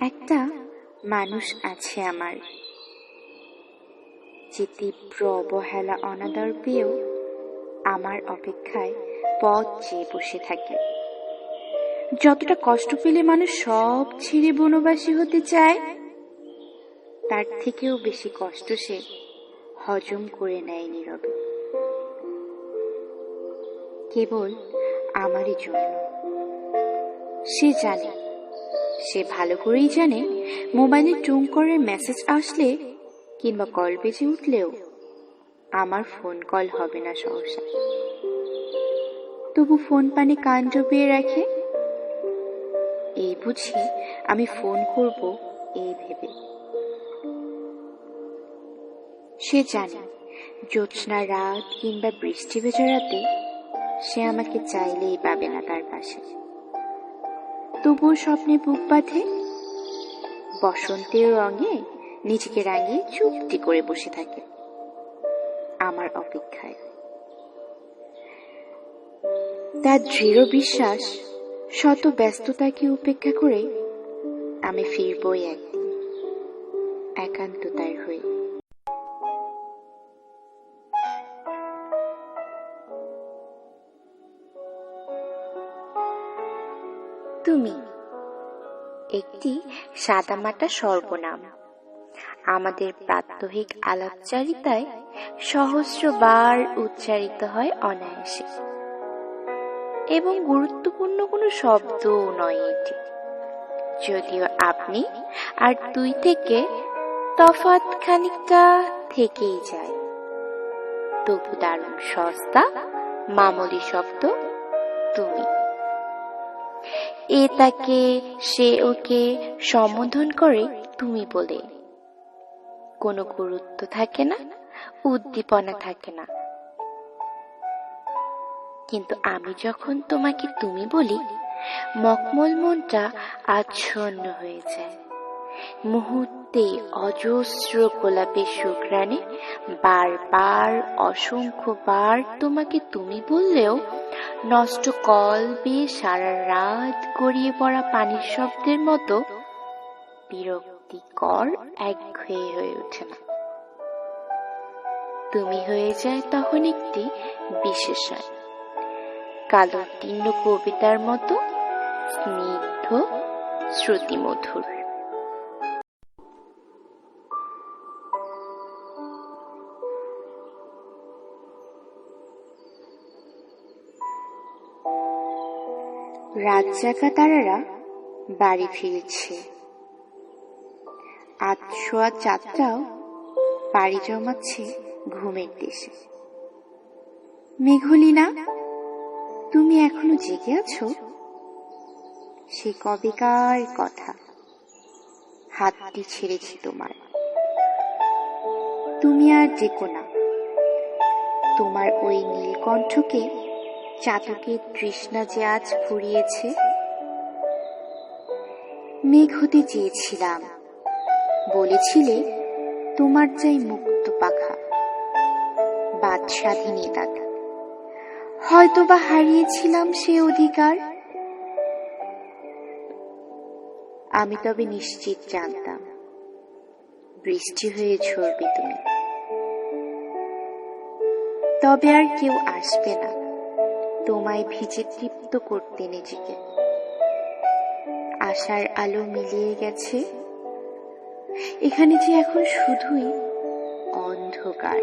একটা মানুষ আছে আমার, যে তীব্র অবহেলা অনাদর পেয়েও আমার অপেক্ষায় পথ চেয়ে বসে থাকে। যতটা কষ্ট পেলে মানুষ সব ছেড়ে বনবাসী হতে চায়, তার থেকেও বেশি কষ্ট সে হজম করে নেয় নীরবে, কেবল আমারই জন্য। সে জানে, সে ভালো করেই জানে, মোবাইলে টুং করে মেসেজ আসলে কিংবা কল বেজে উঠলেও আমার ফোন কল হবে না সহসা। তবু ফোন পানে কান ডুবিয়ে রাখে, এই বুঝি আমি ফোন করব এই ভেবে। সে জানে জ্যোৎস্না রাত কিংবা বৃষ্টি ভেজা রাতে সে আমাকে চাইলেই পাবে না তার পাশে। তবুও স্বপ্নে বুক বাঁধে, বসন্তের রঙে নিজেকে রাঙিয়ে চুপটি করে বসে থাকে আমার অপেক্ষায়। তার দৃঢ় বিশ্বাস, শত ব্যস্ততাকে উপেক্ষা করে আমি ফিরবই একদিন একান্ততার হয়ে। তুমি একটি সাদামাটা সর্বনাম, আমাদের প্রাত্যহিক আলাপচারিতায় সহস্রবার উচ্চারিত হয় অনায়াসে, এবং গুরুত্বপূর্ণ কোনো শব্দও নয় এটি। যদিও আপনি আর তুই থেকে তফাৎ খানিকটা থেকেই যায়, তবু দারুণ সস্তা মামুলি শব্দ তুমি। এ তাকে সে ওকে সম্বোধন করে তুমি বলে। কোনো গুরুত্ব থাকে না, উদ্দীপনা থাকে না। কিন্তু আমি যখন তোমাকে তুমি বলি, মকমল মনটা আচ্ছন্ন হয়ে যায়। মুহূর্তে অজস্র গোলাপের সুঘ্রাণে বারবার অসংখ্যবার তোমাকে তুমি বললেও নষ্ট কল বেয়ে সারা রাত গড়িয়ে পড়া পানির শব্দের মতো বিরক্তিকর একঘেয়ে হয়ে ওঠে না। তুমি হয়ে যায় তখন একটি বিশেষণ, কালো তীর্ণ কবিতার মতো স্নিগ্ধ শ্রুতিমধুর। রাত জাগা তারারা বাড়ি ফিরছে, আধশোয়া চাঁদটাও পাড়ি জমাচ্ছে ঘুমের দেশে। মেঘলিনা, তুমি এখনো জেগে আছো? সে কবেকার কথা, হাতটি ছেড়েছি তোমার। তুমি আর ডেকো না, তোমার ওই নীলকণ্ঠকে চাতকের তৃষ্ণা যে আজ ফুরিয়েছে। মেঘ হতে চেয়েছিলাম, বলেছিলে তোমার চাই মুক্ত পাখা, বাদস্বাধীনী দাদা। হয়তো বা হারিয়েছিলাম সে অধিকার। আমি তবে নিশ্চিত জানতাম বৃষ্টি হয়ে ঝরবে তুমি, তবে আর কেউ আসবে না তোমায় ভিজে তৃপ্ত করতে নিজেকে। আশার আলো মিলিয়ে গেছে, এখানে যে এখন শুধুই অন্ধকার।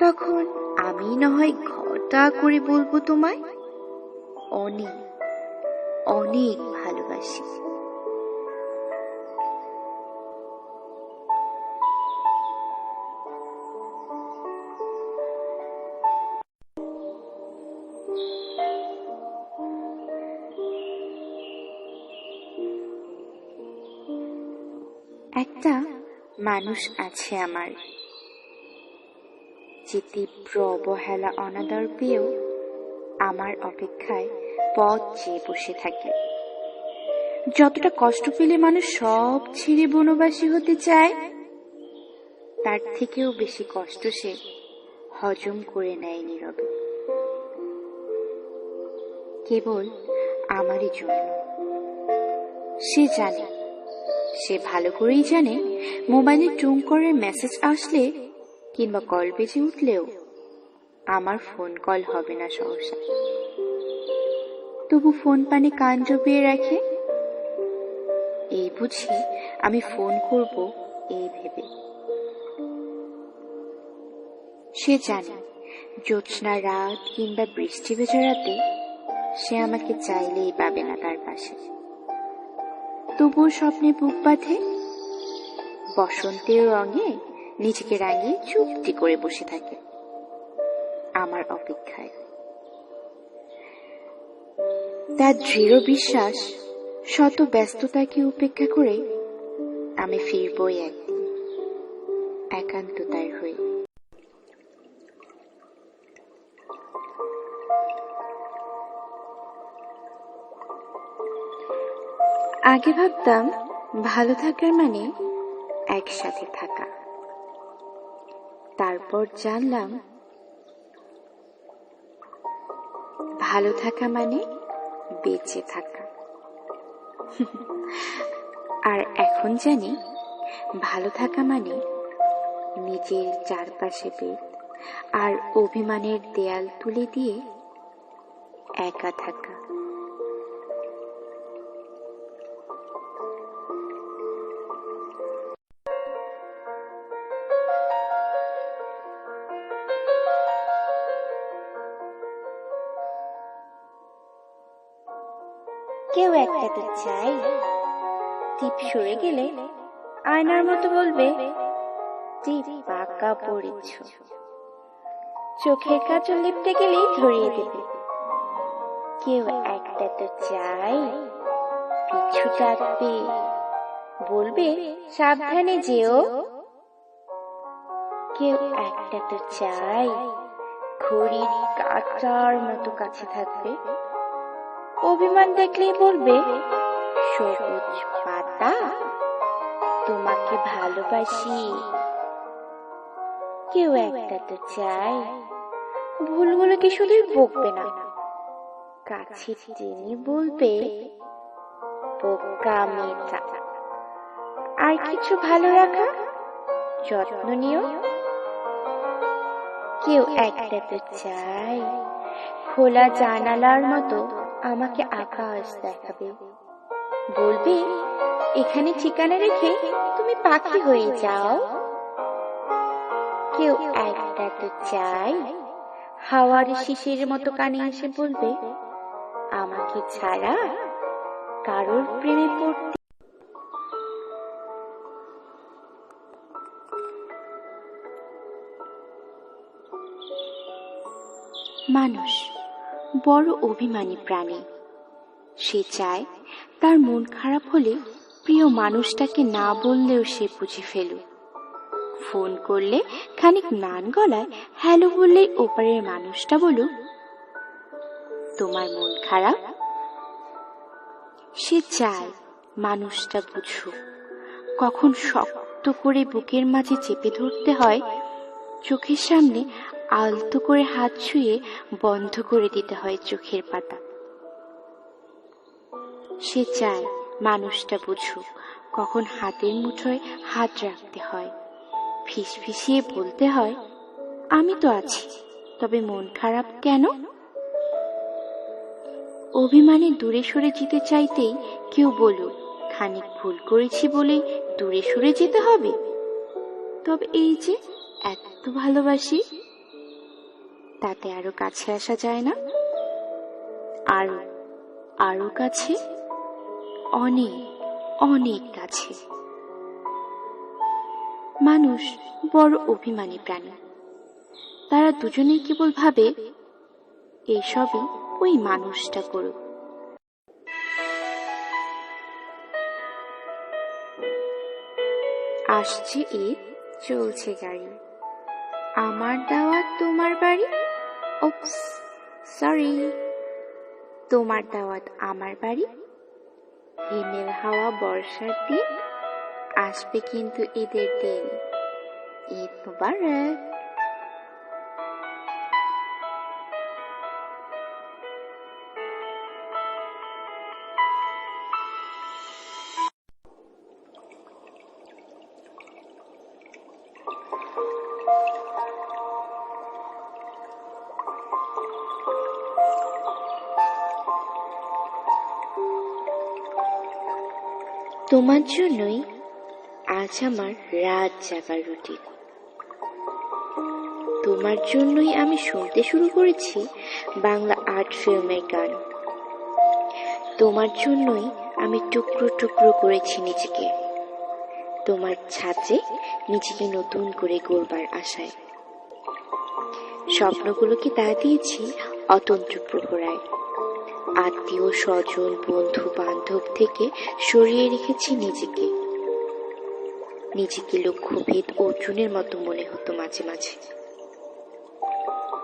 তখন আমি না হয় ঘটা করে বলবো তোমায়, অনেক অনেক ভালোবাসি। একটা মানুষ আছে আমার, যে তীব্র অবহেলা অনাদর পেয়েও আমার অপেক্ষায় পথ চেয়ে বসে থাকে। যতটা কষ্ট পেলে মানুষ সব ছেড়ে বনবাসী হতে চায়, তার থেকেও বেশি কষ্ট সে হজম করে নেয় নীরবে, কেবল আমারই জন্য। সে জানে, সে ভালো করেই জানে, মোবাইলে টুং করে মেসেজ আসলে কিংবা কল বেজে উঠলেও আমার ফোন কল হবে না সহসা। তবু ফোন পানে কান ডুবিয়ে রাখে, এই বুঝি আমি ফোন করব এই ভেবে। সে জানে জ্যোৎস্না রাত কিংবা বৃষ্টি ভেজা রাতে সে আমাকে চাইলেই পাবে না তার পাশে। তবুও স্বপ্নে বুক বাঁধে, বসন্তের রঙে নিজেকে রাঙিয়ে চুপটি করে বসে থাকে আমার অপেক্ষায়। তার দৃঢ় বিশ্বাস, শত ব্যস্ততাকে উপেক্ষা করে আমি ফিরবই একদিন একান্ততার হয়ে। আগে ভাবতাম ভালো থাকার মানে একসাথে থাকা, তারপর জানলাম ভালো থাকা মানে বেঁচে থাকা। আর এখন জানি ভালো থাকা মানে নিজের চারপাশে বেদ আর অভিমানের দেয়াল তুলে দিয়ে একা থাকা। কেউ একটা তো চাই, টিপ সরে গেলে আয়নার মতো বলবে টিপ পাকা পড়েছ। চোখের কাজল লিপটে গেলেই ধরিয়ে দেবে। কেউ একটা তো চাই, পিছু ডাকবে, বলবে সাবধানে যেও। কেউ একটা তো চাই, ঘড়ির কাঁটার মতো কাছে থাকবে, অভিমান দেখলেই বলবে সবুজ পাতা তোমাকে ভালোবাসি। কেউ একটা তো চাই, ভুলগুলোকে শুধুই বকবে না, কাছে টেনে বলবে বোকা মেয়েটা। আর কিছু ভালো রাখা, যত্ন নিও। কেউ একটা তো চাই, খোলা জানালার মতো আমাকে আকাশ দেখাবে, বলবে এখানে ঠিকানা রেখে তুমি পাখি হয়ে যাও। কেউ একটা তো চাই, হাওয়ার শিশির মতো কানে এসে বলবে আমাকে ছাড়া কারোর প্রেমে পড়তে। মানুষ বড় অভিমানী প্রাণী। সে চায় তার মন খারাপ হলে প্রিয় মানুষটাকে না বললেও সে বুঝে ফেলুক। ফোন করলে খানিক নান গলায় হ্যালো বললেই ওপারের মানুষটা বলুক তোমার মন খারাপ। সে চায় মানুষটা বুঝুক, কখন শক্ত করে বুকের মাঝে চেপে ধরতে হয়, চোখের সামনে আলতো করে হাত ছুঁয়ে বন্ধ করে দিতে হয় চোখের পাতা। সে চায় মানুষটা বুঝুক, কখন হাতের মুঠোয় হাত রাখতে হয়, ফিসফিসিয়ে বলতে হয় আমি তো আছি, তবে মন খারাপ কেন। অভিমানে দূরে সরে যেতে চাইতেই কেউ বলুক খানিক ভুল করেছি বলেই দূরে সরে যেতে হবে। তবে এই যে এত ভালোবাসি, তাতে আরো কাছে আসা যায় না? আরো আরো কাছে, অনেক অনেক কাছে। মানুষ বড় অভিমানী প্রাণী। তারা দুজনেই কেবল ভাবে এইসবই ওই মানুষটা করুক। আসছে ঈদ, চলছে গাড়ি, আমার দাওয়াত তোমার বাড়ি। ওপস, সরি, তোমার দাওয়াত আমার বাড়ি। হিমেল হাওয়া বর্ষার দিন, আসবে কিন্তু ঈদের দিন। ঈদ মুবারক। তোমার জন্যই আজ আমার রাত জাগার রুটিন। তোমার জন্যই আমি শুনতে শুরু করেছি বাংলা আর্ট ফিল্মের গান। তোমার জন্যই আমি টুকরো টুকরো করেছি নিজেকে, তোমার ছাঁচে নিজেকে নতুন করে গড়বার আশায়। স্বপ্নগুলোকে তা দিয়েছি অতন্ত্র প্রহরায়। আত্মীয় স্বজন বন্ধু বান্ধব থেকে সরিয়ে রেখেছি নিজেকে। নিজেকে লক্ষ্যভেদ অর্জুনের মতো মনে হতো মাঝে মাঝে।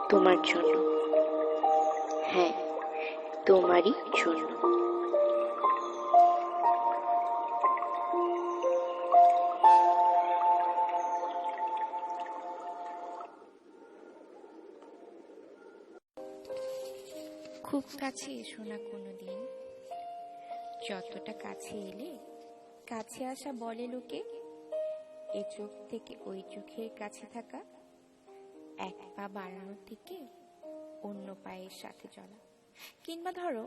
তোমার জন্য, হ্যাঁ, তোমারই জন্য। খুব কাছে এসো না কোনোদিন, যতটা কাছে এলে কাছে আসা বলে লোকে। এ চোখ থেকে ওই চোখের কাছে থাকা, এক পা বাড়ানো থেকে অন্য পায়ের সাথে চলা, কিংবা ধরো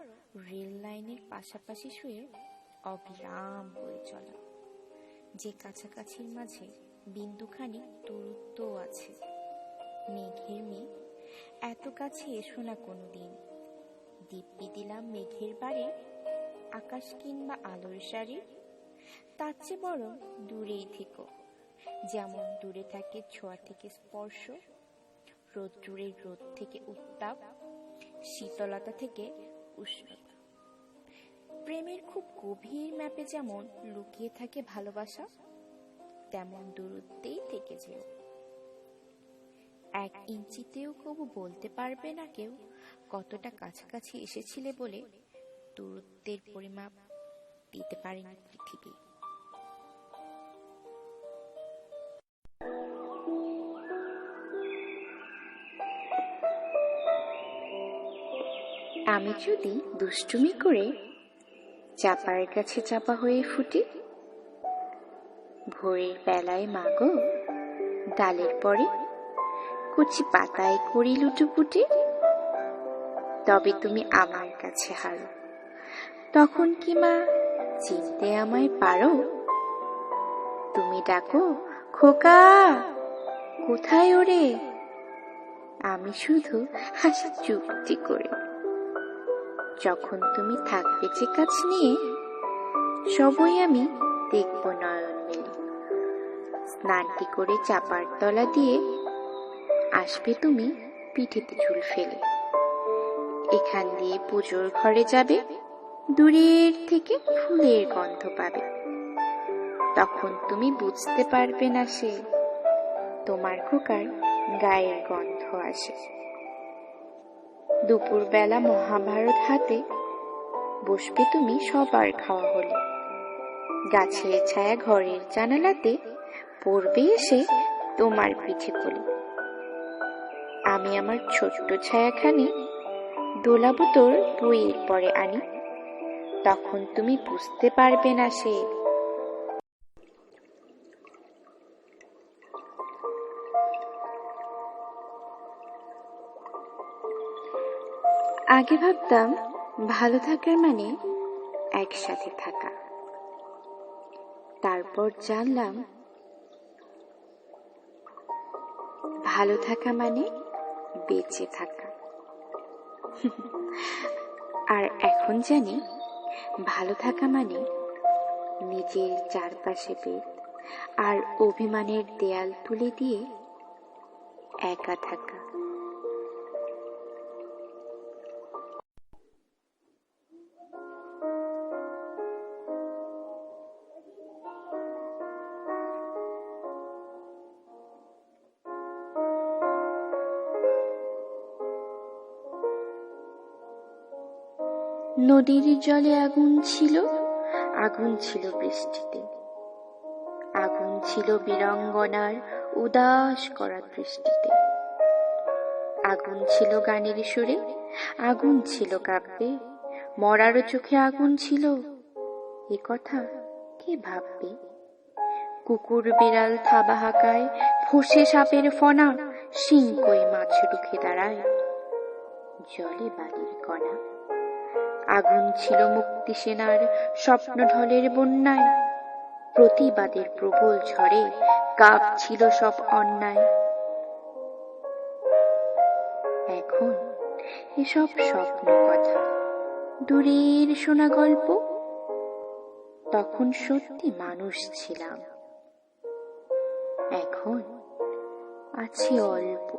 রেল লাইনের পাশাপাশি শুয়ে অবিরাম বয়ে চলা, যে কাছাকাছির মাঝে বিন্দুখানি দূরত্ব আছে। মেঘের মেঘ, এত কাছে এসো না কোনোদিন, দিব্যি দিলাম মেঘের বাড়ি, আকাশ কিংবা আলোর সারি। তার চেয়ে বড় দূরেই থেকো, যেমন দূরে থাকে ছোঁয়া থেকে স্পর্শ, রোদ্দুরের রোদ থেকে উত্তাপ, শীতলতা থেকে উষ্ণতা। প্রেমের খুব গভীর ম্যাপে যেমন লুকিয়ে থাকে ভালোবাসা, তেমন দূরত্বেই থেকে যেও। 1 ইঞ্চিতেও কবু বলতে পারবে না কেউ কতটা কাছাকাছি এসেছিলে বলে দূরত্বের পরিমাপ দিতে পারেনি পৃথিবী। আমি যদি দুষ্টুমি করে চাপার কাছে চাপা হয়ে ফুটি, ভোরের বেলায় মাগো ডালের পরে কচি পাতায় করি লুটোপুটি, তবে তুমি আমার কাছে হারো, তখন কি মা চিনতে আমায় পারো? তুমি ডাকো খোকা, কোথায় ওরে? আমি শুধু হাসি চুপটি করে। যখন তুমি থাকবে যে কাছ নিয়ে, সবই আমি দেখব নয়ন মেলে। স্নানটি করে চাপার তলা দিয়ে আসবে তুমি পিঠেতে ঝুল ফেলে। এখান দিয়ে পুজোর ঘরে যাবে, দূরের থেকে ফুলের গন্ধ পাবে। তখন তুমি বুঝতে পারবে না সে তোমার খোকার গায়ের গন্ধ আসে। দুপুরবেলা মহাভারত হাতে বসবে তুমি সবার খাওয়া হলে। গাছের ছায়া ঘরের জানালাতে পড়বে এসে তোমার পিঠে কোলে। আমি আমার ছোট্ট ছায়াখানি দোলাবো তোর বইয়ের পরে আনি, তখন তুমি বুঝতে পারবে না সে আগে ভাবতাম ভালো থাকার মানে একসাথে থাকা, তারপর জানলাম ভালো থাকা মানে বেঁচে থাকা। আর এখন জানি ভালো থাকা মানে নিজের চারপাশে বেদ আর অভিমানের দেয়াল তুলে দিয়ে একা থাকা। নদীর জলে আগুন ছিল, আগুন ছিল বৃষ্টিতে, আগুন ছিল বীরাঙ্গনার উদাস করা দৃষ্টিতে, আগুন ছিল গানের সুরে, আগুন ছিল কাব্যে, মরারও চোখে আগুন ছিল, এ কথা কে ভাববে? কুকুর বিড়াল থাবা হাঁকায়, ফোসে সাপের ফনা, শিং কই মাছ রুখে দাঁড়ায়, জলে বালির কণা। আগুন ছিল মুক্তি সেনার স্বপ্ন ঢলের বন্যায়, প্রতিবাদের প্রবল ঝড়ে কাপ ছিল সব অন্যায়। এখন এসব স্বপ্ন কথা, দূরের শোনা গল্প। তখন সত্যি মানুষ ছিলাম, এখন আছি অল্প।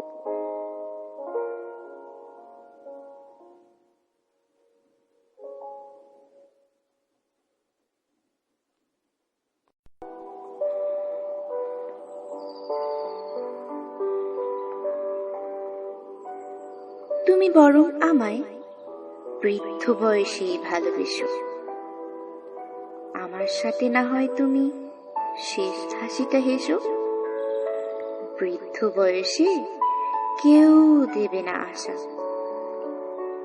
তুমি বরং আমায় বৃদ্ধ বয়সে ভালোবেসো, আমার সাথে না হয় তুমি শেষ হাসিটা হেসো। বৃদ্ধ বয়সে কেউ দেবে না আশা,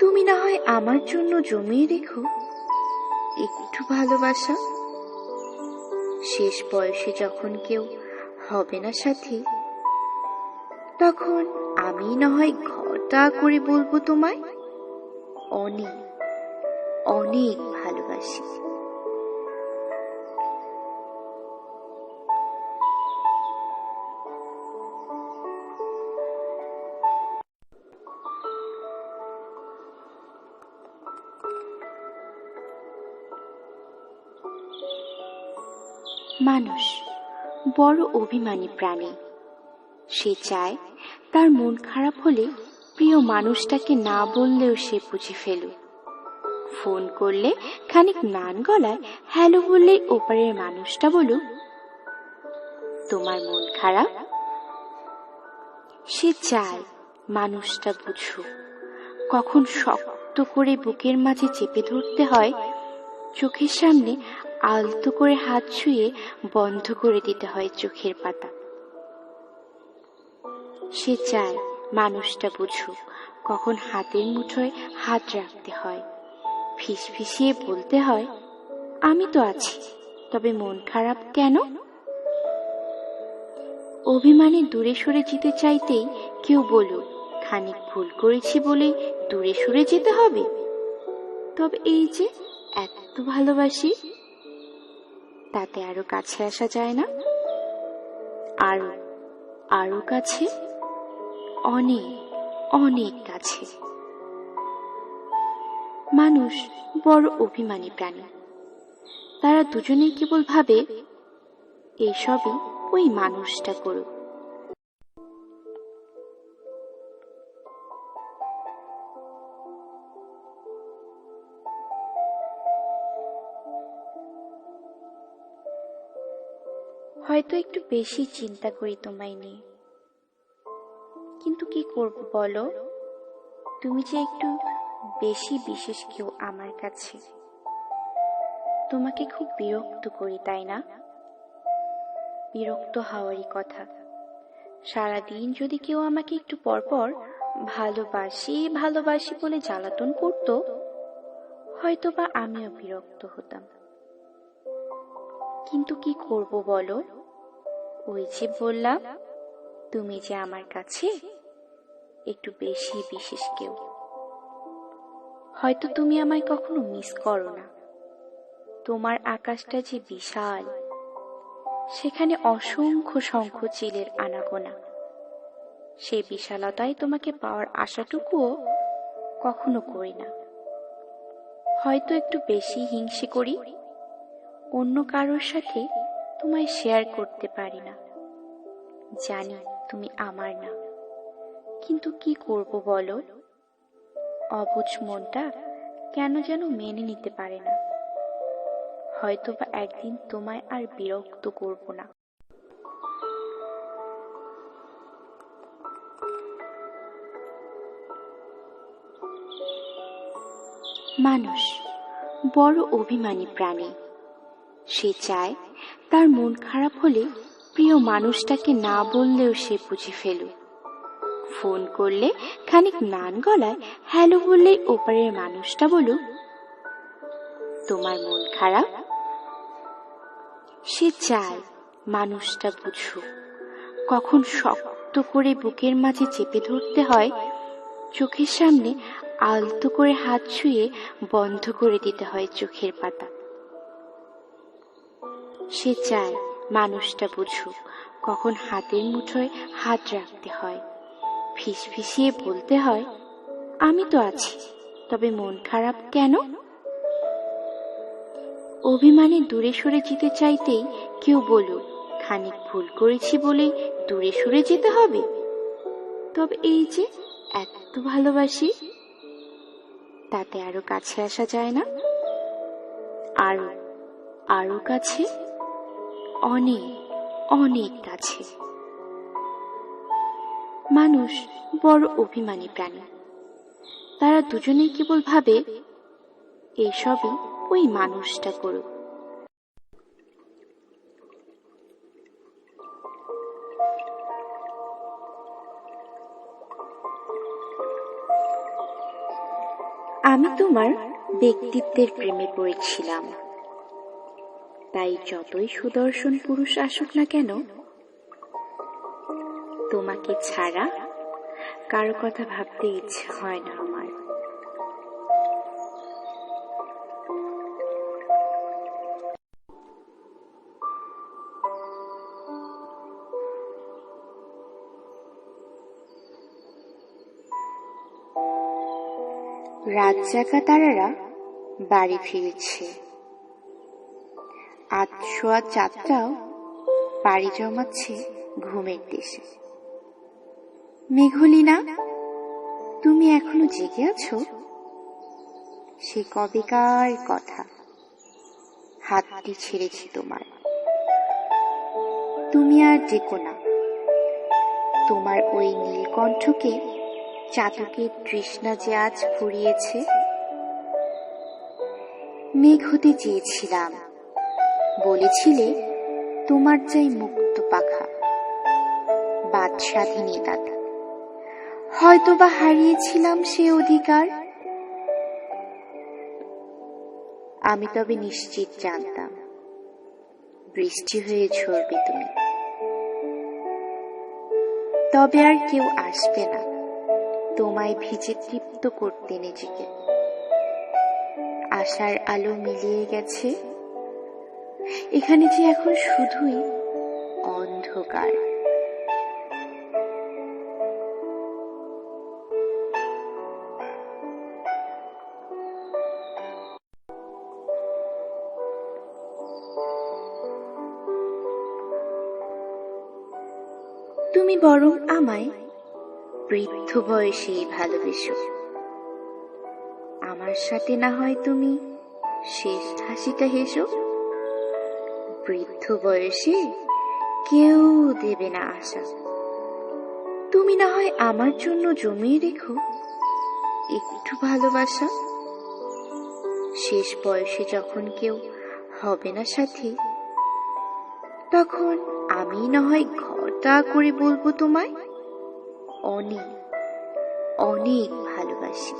তুমি না হয় আমার জন্য জমিয়ে রেখো একটু ভালোবাসা। শেষ বয়সে যখন কেউ হবে না সাথী, তখন আমি না হয় ঘটা করে বলবো তোমায় অনেক অনেক ভালোবাসি। মানুষ বড় অভিমানী প্রাণী। সে চায় তার মন খারাপ হলে প্রিয় মানুষটাকে না বললেও সে বুঝে ফেলুক। ফোন করলে খানিক নান গলায় হ্যালো বললেই ওপারের মানুষটা বলুক তোমার মন খারাপ। সে চায় মানুষটা বুঝুক, কখন শক্ত করে বুকের মাঝে চেপে ধরতে হয়, চোখের সামনে আলতো করে হাত ছুঁয়ে বন্ধ করে দিতে হয় চোখের পাতা। সে চায় মানুষটা বুঝুক, কখন হাতের মুঠোয় হাত রাখতে হয়, ফিসফিসিয়ে বলতে হয় আমি তো আছি, তবে মন খারাপ কেন। অভিমানে দূরে সরে যেতে চাইতেই কেউ বলুক খানিক ভুল করেছি বলেই দূরে সরে যেতে হবে। তবে এই যে এত ভালোবাসি, তাতে আরো কাছে আসা যায় না? আরো আরো কাছে, অনেক অনেক কাছে। মানুষ বড় অভিমানী প্রাণী। তারা দুজনেই কেবল ভাবে এসবই ওই মানুষটা করুক। হয়তো একটু বেশি চিন্তা করি তোমায় নিয়ে, কিন্তু কি করব বলো, তুমি যে একটু বেশি বিশেষ কেউ আমার কাছে। তোমাকে খুব বিরক্ত করি, তাই না? বিরক্ত হওয়ারই কথা। সারাদিন যদি কেউ আমাকে একটু পরপর ভালোবাসি ভালোবাসি বলে জ্বালাতন করত, হয়তো বা আমিও বিরক্ত হতাম। কিন্তু কি করব বলো, ওই যে বললাম তুমি যে আমার কাছে একটু বেশি বিশেষ কেউ। হয়তো তুমি আমায় কখনো মিস করো না। তোমার আকাশটা যে বিশাল, সেখানে অসংখ্য শঙ্খ চিলের আনাগোনা। সেই বিশালতায় তোমাকে পাওয়ার আশাটুকুও কখনো করি না। হয়তো একটু বেশি হিংসে করি, অন্য কারোর সাথে তোমায় শেয়ার করতে পারি না। জানি তুমি আমার না, কিন্তু কি করব বলো, অবুঝ মনটা কেন যেন মেনে নিতে পারে না। হয়তোবা একদিন তোমায় আর বিরক্ত করব না। মানুষ বড় অভিমানী প্রাণী। সে চায় তার মন খারাপ হলে প্রিয় মানুষটাকে না বললেও সে বুঝে ফেলুক। ফোন করলে খানিক নান গলায় হ্যালো বললেই ওপারের মানুষটা বলুক তোমার মন খারাপ। সে চায় মানুষটা বুঝুক কখন শক্ত করে বুকের মাঝে চেপে ধরতে হয়, চোখের সামনে আলতো করে হাত ছুঁয়ে বন্ধ করে দিতে হয় চোখের পাতা। সে চায় মানুষটা বুঝুক কখন হাতের মুঠোয় হাত রাখতে হয়, ফিসফিসিয়ে বলতে হয় আমি তো আছি, তবে মন খারাপ কেন। অভিমানে দূরে সরে যেতে চাইতেই কেউ বলুক খানিক ভুল করেছি বলেই দূরে সরে যেতে হবে। তবে এই যে এত ভালোবাসি, তাতে আরো কাছে আসা যায় না? আরো আরো কাছে, অনেক অনেক কাছে। মানুষ বড় অভিমানী প্রাণী। তারা দুজনেই কেবল ভাবে এসবই ওই মানুষটা করুক। আমি তোমার ব্যক্তিত্বের প্রেমে পড়েছিলাম, তাই যতই সুদর্শন পুরুষ আসুক না কেন, তোমাকে ছাড়া কারো কথা ভাবতে ইচ্ছে হয় না আমার। রাত জাগা তারারা বাড়ি ফিরেছে। আধশোয়া চাঁদটাও পাড়ি জমাচ্ছে ঘুমের দেশে। মেঘলিনা, তুমি এখনো জেগে আছো? সে কবেকার কথা, হাতটি ছেড়েছি তোমার। তুমি আর ডেকো না, তোমার ওই নীলকণ্ঠকে চাতকের তৃষ্ণা যে আজ ফুরিয়েছে। মেঘ হতে চেয়েছিলাম, বলেছিলে তোমার চাই মুক্ত পাখা, বাদস্বাধীনী দাদা। হয়তোবা হারিয়েছিলাম সে অধিকার। আমি তবে নিশ্চিত জানতাম বৃষ্টি হয়ে ঝরবে তুমি, তবে আর কেউ আসবে না তোমায় ভিজে তৃপ্ত করতে নিজেকে। আশার আলো মিলিয়ে গেছে, এখানে যে এখন শুধুই অন্ধকার। তুমি বরং আমায় বৃদ্ধ বয়সেই ভালোবেসো। আমার সাথে না হয় তুমি শেষ হাসিটা হেসো। বৃদ্ধ বয়সে কেউ দেবে না আশা। তুমি না হয় আমার জন্য জমিয়ে রেখো একটু ভালোবাসা। শেষ বয়সে যখন কেউ হবে না সাথী, তখন আমি না হয় ঘটা করে বলবো তোমায় অনেক অনেক ভালোবাসি।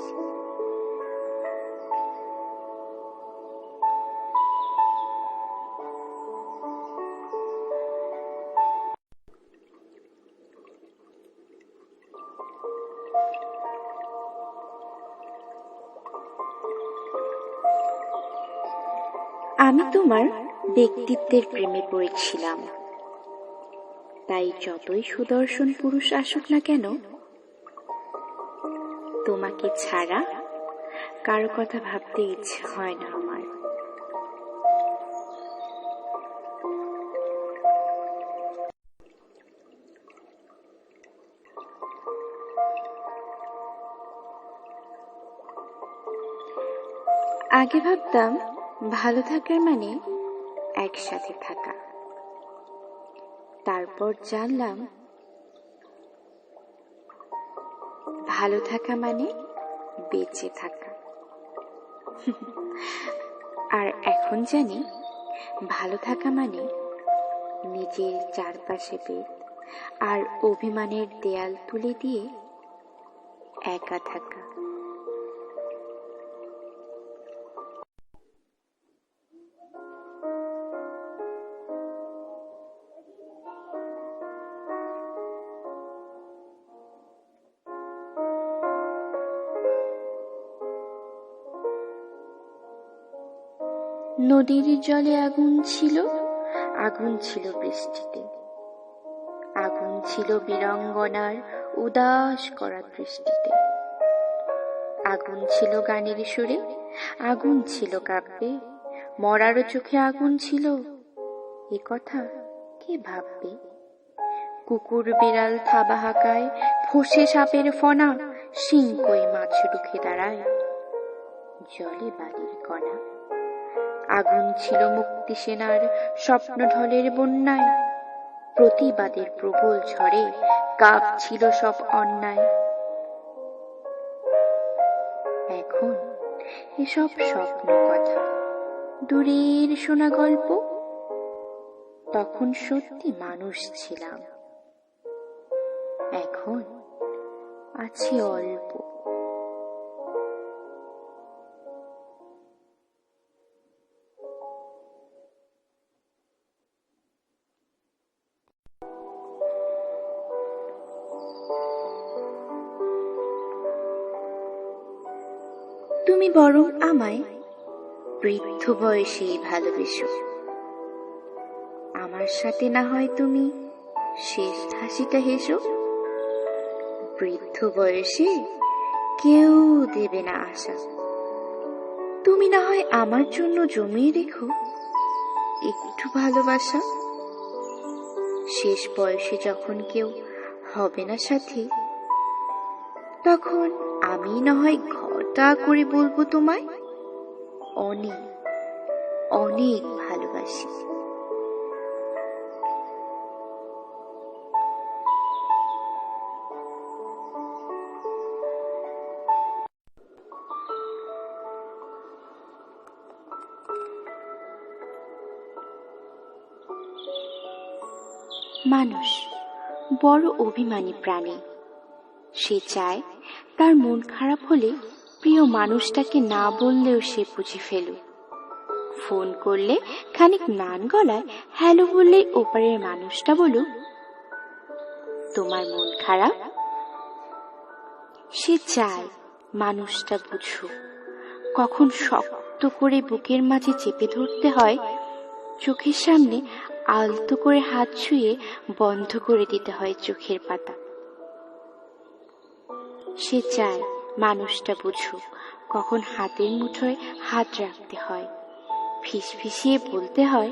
আমি তোমার ব্যক্তিত্বের প্রেমে পড়েছিলাম, তাই যতই সুদর্শন পুরুষ আসুক না কেন, তোমাকে ছাড়া কারো কথা ভাবতে ইচ্ছে হয় না আমার। আগে ভাবতাম ভালো থাকার মানে একসাথে থাকা, তারপর জানলাম ভালো থাকা মানে বেঁচে থাকা। আর এখন জানি ভালো থাকা মানে নিজের চারপাশে বেদ আর অভিমানের দেয়াল তুলে দিয়ে একা থাকা। নদীর জলে আগুন ছিল, আগুন ছিল বৃষ্টিতে, আগুন ছিল বীরাঙ্গনার উদাস করা দৃষ্টিতে, আগুন ছিল গানের সুরে, আগুন ছিল কাব্যে, মরারও চোখে আগুন ছিল, এ কথা কে ভাববে? কুকুর বিড়াল থাবা হাঁকায়, ফোসে সাপের ফনা, শিং কই মাছ রুখে দাঁড়ায়, জলে বালির কণা। আগুন ছিল মুক্তি সেনার স্বপ্ন ঢলের বন্যায়, প্রতিবাদের প্রবল ঝড়ে কাঁপছিল সব অন্যায়। এখন এসব স্বপ্ন কথা, দূরের শোনা গল্প। তখন সত্যি মানুষ ছিলাম, এখন আছি অল্প। তুমি বরং আমায় বৃদ্ধ বয়সেই ভালোবেসো, আমার সাথে না হয় তুমি শেষ হাসিটা হেসো। বৃদ্ধ বয়সে কেউ দেবে না আশা, তুমি না হয় আমার জন্য জমিয়ে রেখো একটু ভালোবাসা। শেষ বয়সে যখন কেউ হবে না সাথী, তখন আমি না হয় ঘটা করে বলবো তোমায় অনেক অনেক ভালোবাসি। মানুষ বড় অভিমানী প্রাণী। সে চায় তার মন খারাপ হলে প্রিয় মানুষটাকে না বললেও সে বুঝে ফেলুক। ফোন করলে খানিক নান গলায় হ্যালো বললেই ওপারের মানুষটা বলুক তোমার মন খারাপ। সে চায় মানুষটা বুঝুক কখন শক্ত করে বুকের মাঝে চেপে ধরতে হয়, চোখের সামনে আলতো করে হাত ছুঁয়ে বন্ধ করে দিতে হয় চোখের পাতা। সে চায় মানুষটা বুঝুক কখন হাতের মুঠোয় হাত রাখতে হয়, ফিসফিসিয়ে বলতে হয়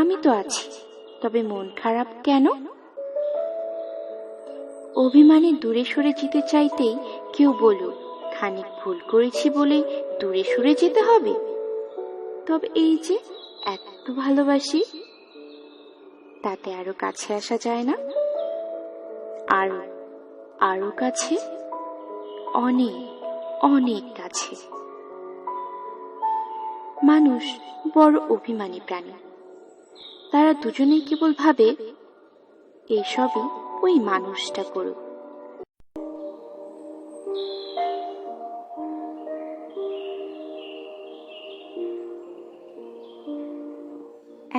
আমি তো আছি, তবে মন খারাপ কেন। অভিমানে দূরে সরে যেতে চাইতেই কেউ বলুক খানিক ভুল করেছি বলেই দূরে সরে যেতে হবে। তবে এই যে এত ভালোবাসি, তাতে আরো কাছে আসা যায় না? আরো আরো কাছে, অনেক অনেক কাছে। মানুষ বড় অভিমানী প্রাণী। তারা দুজনেই কেবল ভাবে এসবই ওই মানুষটা করুক।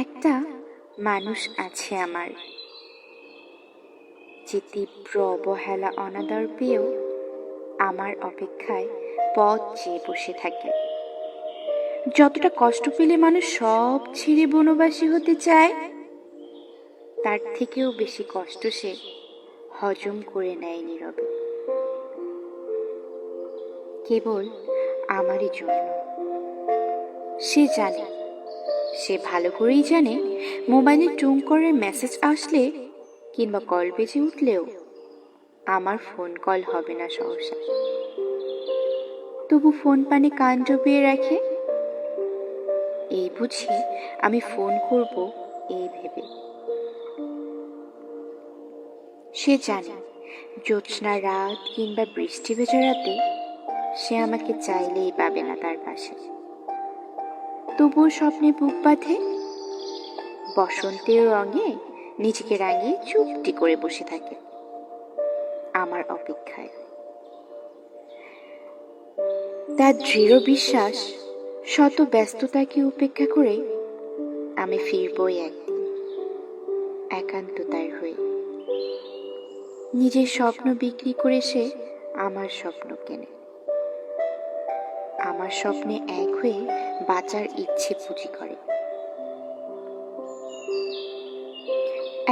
একটা মানুষ আছে আমার, যে তীব্র অবহেলা অনাদর পেয়েও আমার অপেক্ষায় পথ চেয়ে বসে থাকে। যতটা কষ্ট পেলে মানুষ সব ছেড়ে বনবাসী হতে চায়, তার থেকেও বেশি কষ্ট সে হজম করে নেয় নীরবে, কেবল আমারই জন্য। সে জানে, সে ভালো করেই জানে, মোবাইলে টুং করে মেসেজ আসলে কিংবা কল বেজে উঠলেও আমার ফোন কল হবে না সহসা। তবু ফোন পানে কান ডুবিয়ে রাখে, এই বুঝি আমি ফোন করব এই ভেবে। সে জানে জ্যোৎস্না রাত কিংবা বৃষ্টি ভেজা রাতে সে আমাকে চাইলেই পাবে না তার পাশে। তবুও স্বপ্নে বুক বাঁধে, বসন্তের রঙে নিজেকে রাঙিয়ে চুপটি করে বসে থাকে আমার অপেক্ষায়। তার দৃঢ় বিশ্বাস, শত ব্যস্ততাকে উপেক্ষা করে আমি ফিরবই একদিন একান্ততার হয়ে। নিজের স্বপ্ন বিক্রি করে সে আমার স্বপ্ন কেনে, আমার স্বপ্নে এক হয়ে বাঁচার ইচ্ছে পুঁজি করে।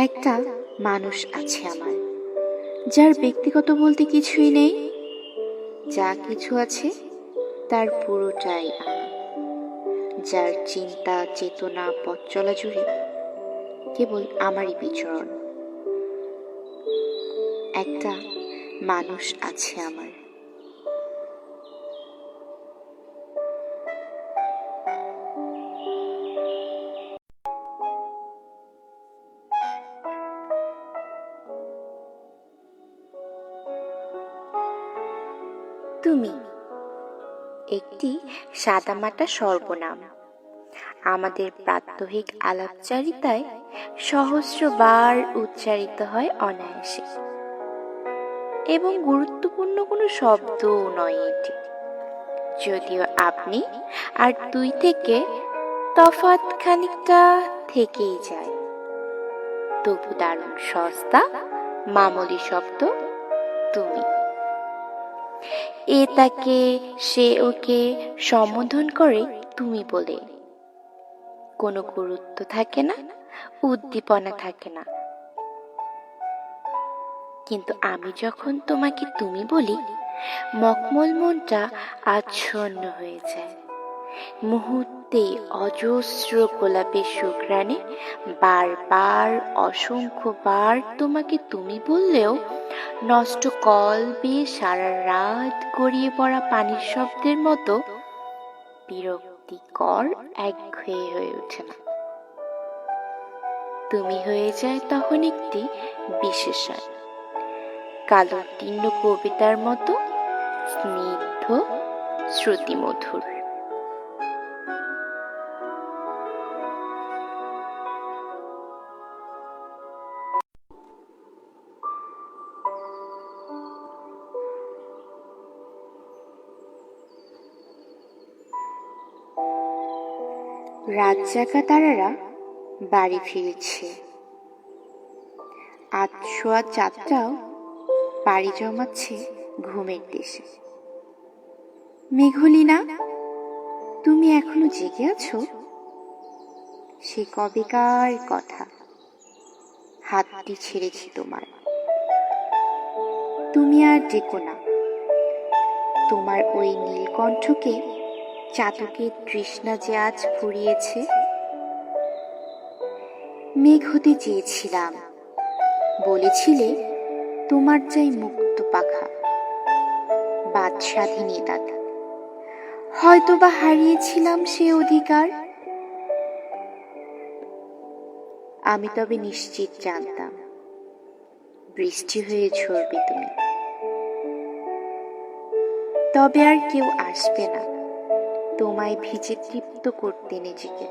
একটা মানুষ আছে আমার, যার ব্যক্তিগত বলতে কিছুই নেই, যা কিছু আছে তার পুরোটাই আমি, যার চিন্তা চেতনা পথ চলা জুড়ে কেবল আমারই বিচরণ। একটা মানুষ আছে আমার। তুমি একটি সাদামাটা সর্বনাম, আমাদের প্রাত্যহিক আলাপচারিতায় সহস্রবার উচ্চারিত হয় অনায়াসে, এবং গুরুত্বপূর্ণ কোনো শব্দও নয় এটি। যদিও আপনি আর তুই থেকে তফাৎ খানিকটা থেকেই যায়, তবু দারুণ সস্তা মামুলি শব্দ তুমি। এ তাকে, সে ওকে সম্বোধন করে তুমি বলে। কোনো গুরুত্ব থাকে না, উদ্দীপনা থাকে না। কিন্তু আমি যখন তোমাকে তুমি বলি, মকমল মনটা আচ্ছন্ন হয়ে যায়। মুহূর্তে অজস্র গোলাপের সুঘ্রাণে বারবার অসংখ্যবার তোমাকে তুমি বললেও নষ্ট কল বেয়ে সারা রাত গড়িয়ে পড়া পানির শব্দের মতো বিরক্তিকর একঘেয়ে হয়ে ওঠে না। তুমি হয়ে যায় তখন একটি বিশেষণ, কালোত্তীর্ণ কবিতার মতো স্নিগ্ধ শ্রুতিমধুর। রাত জাগা তারারা বাড়ি ফিরছে, আতশোয়া চাঁদটাও পাড়ি জমাচ্ছে ঘুমের দেশে। মেঘলিনা, তুমি এখনো জেগে আছো? সে কবেকার কথা, হাতটি ছেড়েছি তোমার। তুমি আর ডেকো না, তোমার ওই নীলকণ্ঠকে চাতকের তৃষ্ণা যে আজ ফুরিয়েছে। মেঘ হতে চেয়েছিলাম, বলেছিলে তোমার চাই মুক্ত পাখা, বাদস্বাধীনী দাদা। হয়তো বা হারিয়েছিলাম সে অধিকার। আমি তবে নিশ্চিত জানতাম বৃষ্টি হয়ে ঝরবে তুমি, তবে আর কেউ আসবে না তোমায় ভিজে তৃপ্ত করতে নিজেকে।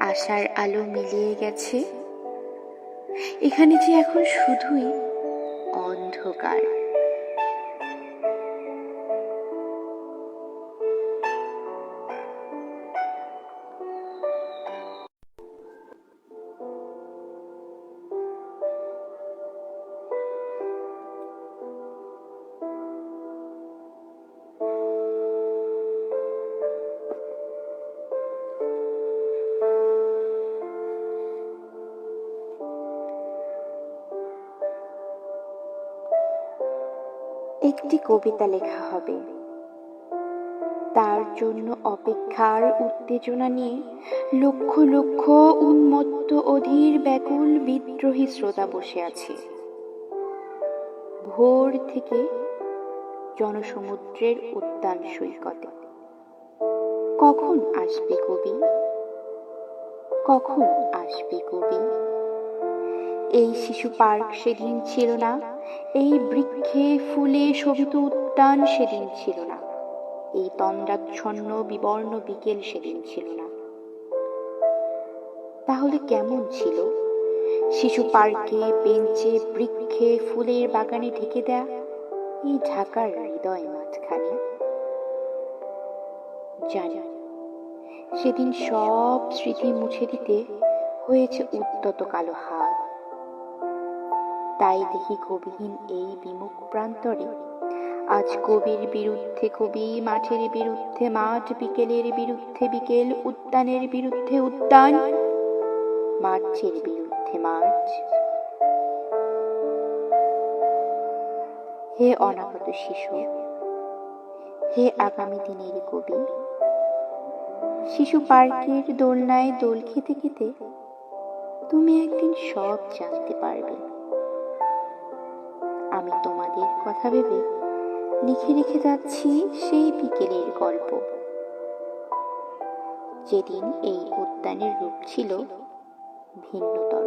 আশার আলো মিলিয়ে গেছে, এখানে যে এখন শুধুই অন্ধকার। একটি কবিতা লেখা হবে। তার জন্য অপেক্ষার উত্তেজনা নিয়ে লক্ষ লক্ষ উন্মত্ত অধীর ব্যাকুল বিদ্রোহী শ্রোতা বসে আছে। ভোর থেকে জনসমুদ্রের উদ্যান সৈকতে। কখন আসবে কবি? কখন আসবে কবি? এই শিশু পার্ক সেদিন ছিল না, এই বৃক্ষে ফুলে শোভিত উদ্যান সেদিন ছিল না, এই তন্দ্রাচ্ছন্ন বিবর্ণ বিকেল সেদিন ছিল না। তাহলে কেমন ছিল শিশু পার্কে, বেঞ্চে, বৃক্ষে, ফুলের বাগানে ঢেকে দেয়া এই ঢাকার হৃদয় মাঝখানে? জানি সেদিন সব স্মৃতি মুছে দিতে হয়েছে উদ্যত কালো হাত। তাই দেখি কবিহীন এই বিমুখ প্রান্তরে আজ কবির বিরুদ্ধে কবি, মাঠের বিরুদ্ধে মাঠ, বিকেলের বিরুদ্ধে বিকেল, উদ্যানের বিরুদ্ধে উদ্যান, মার্চের বিরুদ্ধে মার্চ। হে অনাগত শিশু, হে আগামী দিনের কবি, শিশু পার্কের দোলনায় দোল খেতে খেতে তুমি একদিন সব জানতে পারবে। আমি তোমাদের কথা ভেবে লিখে রেখে যাচ্ছি সেই বিকেলের গল্প, যেদিন এই উদ্যানের রূপ ছিল ভিন্নতর।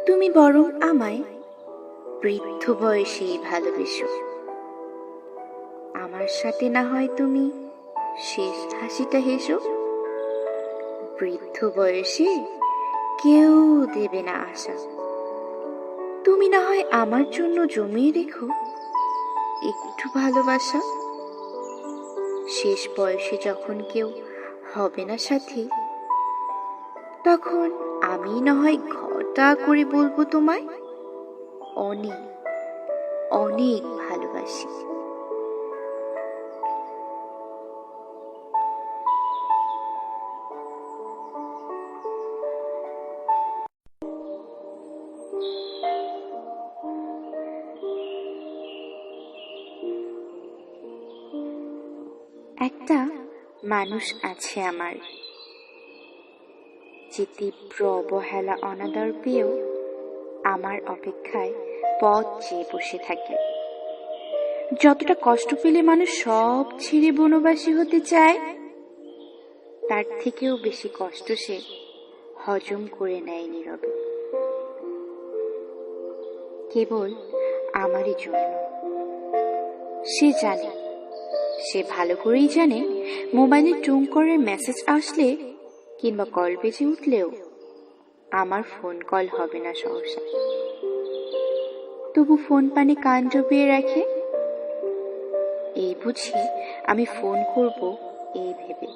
তুমি বরং আমায় বৃদ্ধ বয়সেই ভালোবেসো। আমার সাথে না হয় তুমি শেষ হাসিটা হেসো। বৃদ্ধ বয়সে কেউ দেবে না আশা। তুমি না হয় আমার জন্য জমিয়ে রেখো একটু ভালোবাসা। শেষ বয়সে যখন কেউ হবে না সাথী, তখন আমি না হয় ঘটা করে বলবো তোমায় অনেক অনেক ভালোবাসি। একটা মানুষ আছে আমার, যে তীব্র অবহেলা অনাদর পেয়েও আমার অপেক্ষায় পথ চেয়ে বসে থাকে। যতটা কষ্ট পেলে মানুষ সব ছেড়ে বনবাসী হতে চায়, তার থেকেও বেশি কষ্ট সে হজম করে নেয় নীরবে, কেবল আমারই জন্য। সে জানে, সে ভালো করেই জানে, মোবাইলে টুং করে মেসেজ আসলে কিংবা কল বেজে উঠলেও আমার ফোন কল হবে না সহসা। তবু ফোন পানে কান ডুবিয়ে রাখে, এই বুঝি আমি ফোন করব এই ভেবে।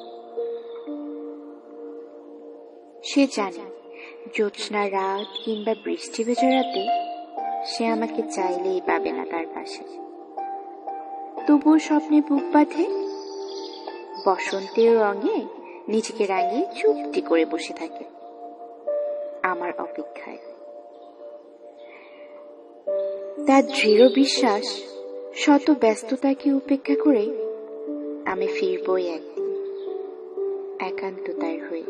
সে জানে জ্যোৎস্না রাত কিংবা বৃষ্টি ভেজা রাতে সে আমাকে চাইলেই পাবে না তার পাশে। তবুও স্বপ্নে বুক বাঁধে, বসন্তের রঙে নিজেকে রাঙিয়ে চুপটি করে বসে থাকে আমার অপেক্ষায়। তার দৃঢ় বিশ্বাস, শত ব্যস্ততাকে উপেক্ষা করে আমি ফিরবই একদিন একান্ততার হয়ে।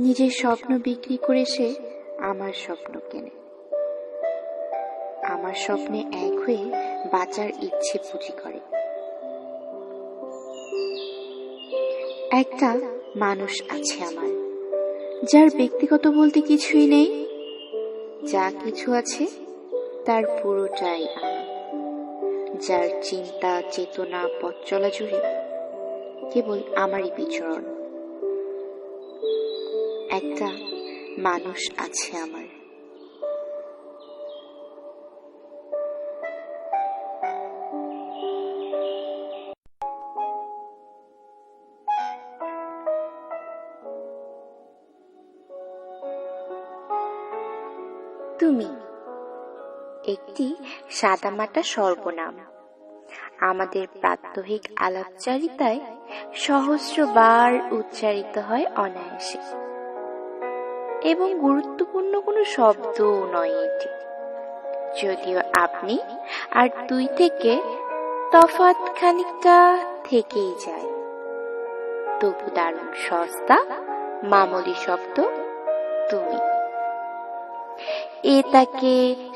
নিজের স্বপ্ন বিক্রি করে সে আমার স্বপ্ন কেনে, আমার স্বপ্নে এক হয়ে বাঁচার ইচ্ছে পুঁজি করে। একটা মানুষ আছে আমার, যার ব্যক্তিগত বলতে কিছুই নেই, যা কিছু আছে তার পুরোটাই আমি, যার চিন্তা চেতনা পথ চলা জুড়ে কেবল আমারই বিচরণ। একটা মানুষ আছে আমার। তুমি একটি সাদামাটা সর্বনাম। আমাদের প্রাত্যহিক আলাপচারিতায় সহস্রবার উচ্চারিত হয় অনায়াসে, এবং গুরুত্বপূর্ণ কোনো শব্দও নয় এটি। যদিও আপনি আর তুই থেকে তফাৎ খানিকটা থেকেই যায়, তবু দারুণ সস্তা মামুলি শব্দ তুমি। এ তাকে,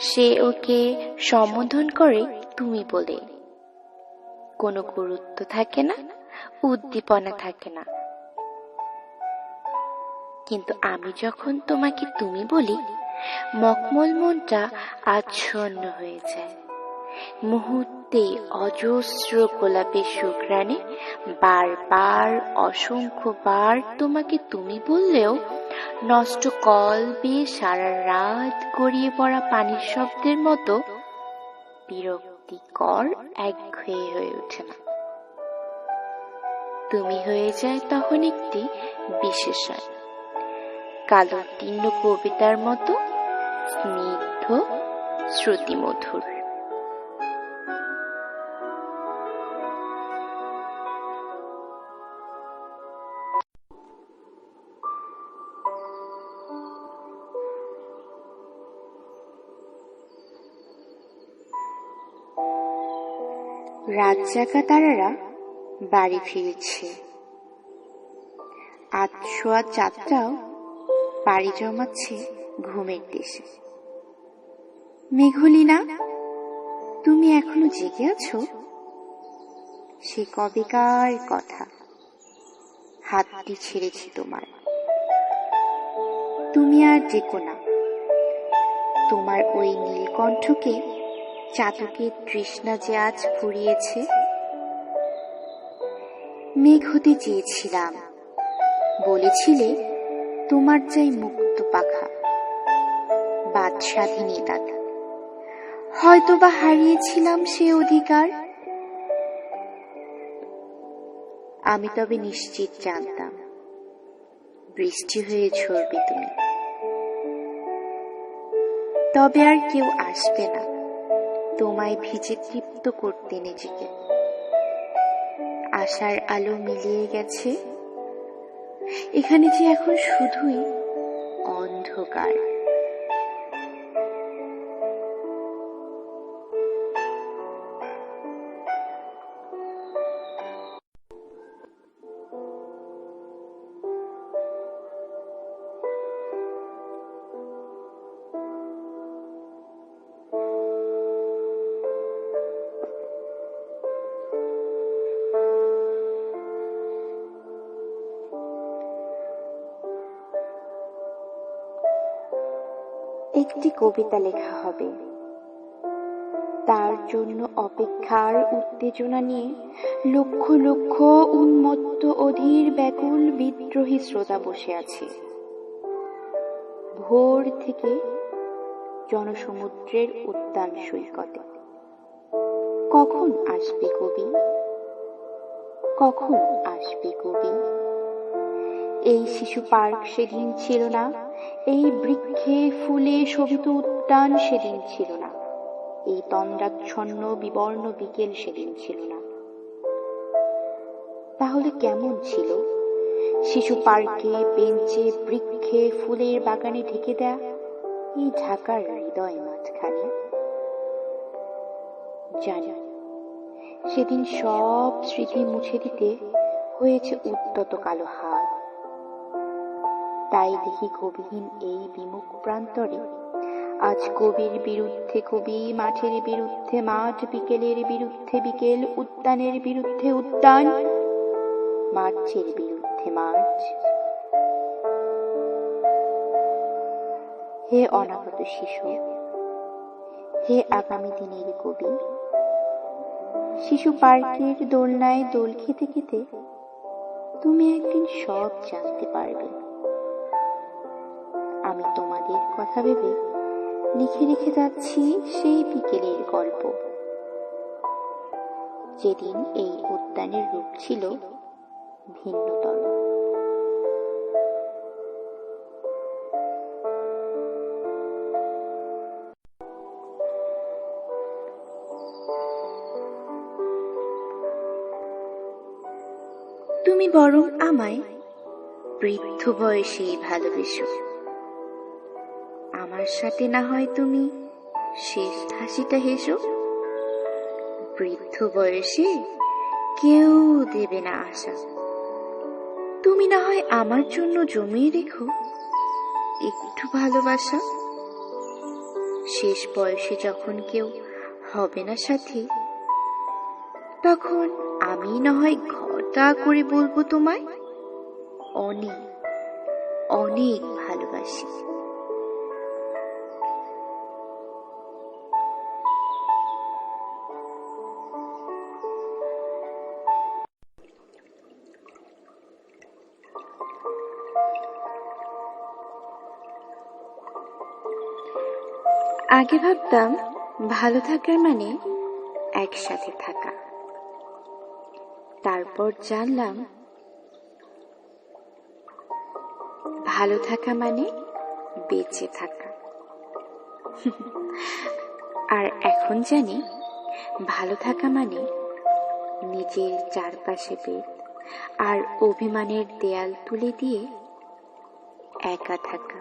সে ওকে সম্বোধন করে তুমি বলে। কোনো গুরুত্ব থাকে না, উদ্দীপনা থাকে না। কিন্তু আমি যখন তোমাকে তুমি বলি, মখমল মনটা আচ্ছন্ন হয়ে যায়। মুহূর্তে অজস্র গোলাপের সুঘ্রাণে বারবার অসংখ্যবার তোমাকে তুমি বললেও নষ্ট কল বেয়ে সারা রাত গড়িয়ে পড়া পানির শব্দের মতো বিরক্তিকর একঘেয়ে হয়ে ওঠে না। তুমি হয়ে যায় তখন একটি বিশেষণ, কালো তীর্ণ কবিতার মতো স্নিগ্ধ শ্রুতিমধুর। রাত জাগা তারারা বাড়ি ফিরছে। আধশোয়া চাঁদটাও পাড়ি জমাচ্ছে ঘুমের দেশে। মেঘলিনা, তুমি এখনো জেগে আছো? সে কবেকার কথা, হাতটি ছেড়েছি তোমার। তুমি আর জেগো না। তোমার ওই নীলকণ্ঠকে চাতকের তৃষ্ণা যে আজ ফুরিয়েছে। মেঘ হতে চেয়েছিলাম, বলেছিলে তোমার চাই মুক্ত পাখা, বাদস্বাধীনী দাদা। হয়তো বা হারিয়েছিলাম সে অধিকার। আমি তবে নিশ্চিত জানতাম বৃষ্টি হয়ে ঝরবে তুমি, তবে আর কেউ আসবে না তোমায় ভিজে তৃপ্ত করতে নিজেকে। আশার আলো মিলিয়ে গেছে, এখানে যে এখন শুধুই অন্ধকার। একটি কবিতা লেখা হবে, তার জন্য অপেক্ষার উত্তেজনা নিয়ে লক্ষ লক্ষ উন্মত্ত অধীর ব্যাকুল বিদ্রোহী শ্রোতা বসে আছে। ভোর থেকে জনসমুদ্রের উদ্যান সৈকতে। কখন আসবে কবি? কখন আসবে কবি? এই শিশু পার্ক সেদিন ছিল না, এই বৃক্ষে ফুলে শোভিত উদ্যান সেদিন ছিল না, এই তন্দ্রাচ্ছন্ন বিবর্ণ বিকেল সেদিন ছিল না। তাহলে কেমন ছিল শিশু পার্কে, বেঞ্চে, বৃক্ষে, ফুলের বাগানে ঢেকে দেয়া এই ঢাকার হৃদয় মাঝখানে? জানি সেদিন সব স্মৃতি মুছে দিতে হয়েছে উদ্যত কালো হাত। তাই দেখি কবিহীন এই বিমুখ প্রান্তরে আজ কবির বিরুদ্ধে কবি, মাঠের বিরুদ্ধে মাঠ, বিকেলের বিরুদ্ধে বিকেল, উদ্যানের বিরুদ্ধে উদ্যান, মার্চের বিরুদ্ধে মার্চ। হে অনাগত শিশু, হে আগামী দিনের কবি, শিশু পার্কের দোলনায় দোল খেতে খেতে তুমি একদিন সব জানতে পারবে। আমি তোমাদের কথা ভেবে লিখে রেখে যাচ্ছি সেই বিকেলের গল্প, যেদিন এই উদ্যানের রূপ ছিল ভিন্নতর। তুমি বরং আমায় বৃদ্ধ বয়সেই ভালোবেসো। আমার সাথে না হয় তুমি শেষ হাসিটা হেসো। বৃদ্ধ বয়সে কেউ দেবে না আশা। তুমি না হয় আমার জন্য জমিয়ে রেখো একটু ভালোবাসা। শেষ বয়সে যখন কেউ হবে না সাথী, তখন আমি না হয় ঘটা করে বলবো তোমায় অনেক অনেক ভালোবাসি। আগে ভাবতাম ভালো থাকার মানে একসাথে থাকা। তারপর জানলাম ভালো থাকা মানে বেঁচে থাকা। আর এখন জানি ভালো থাকা মানে নিজের চারপাশে বেদ আর অভিমানের দেয়াল তুলে দিয়ে একা থাকা।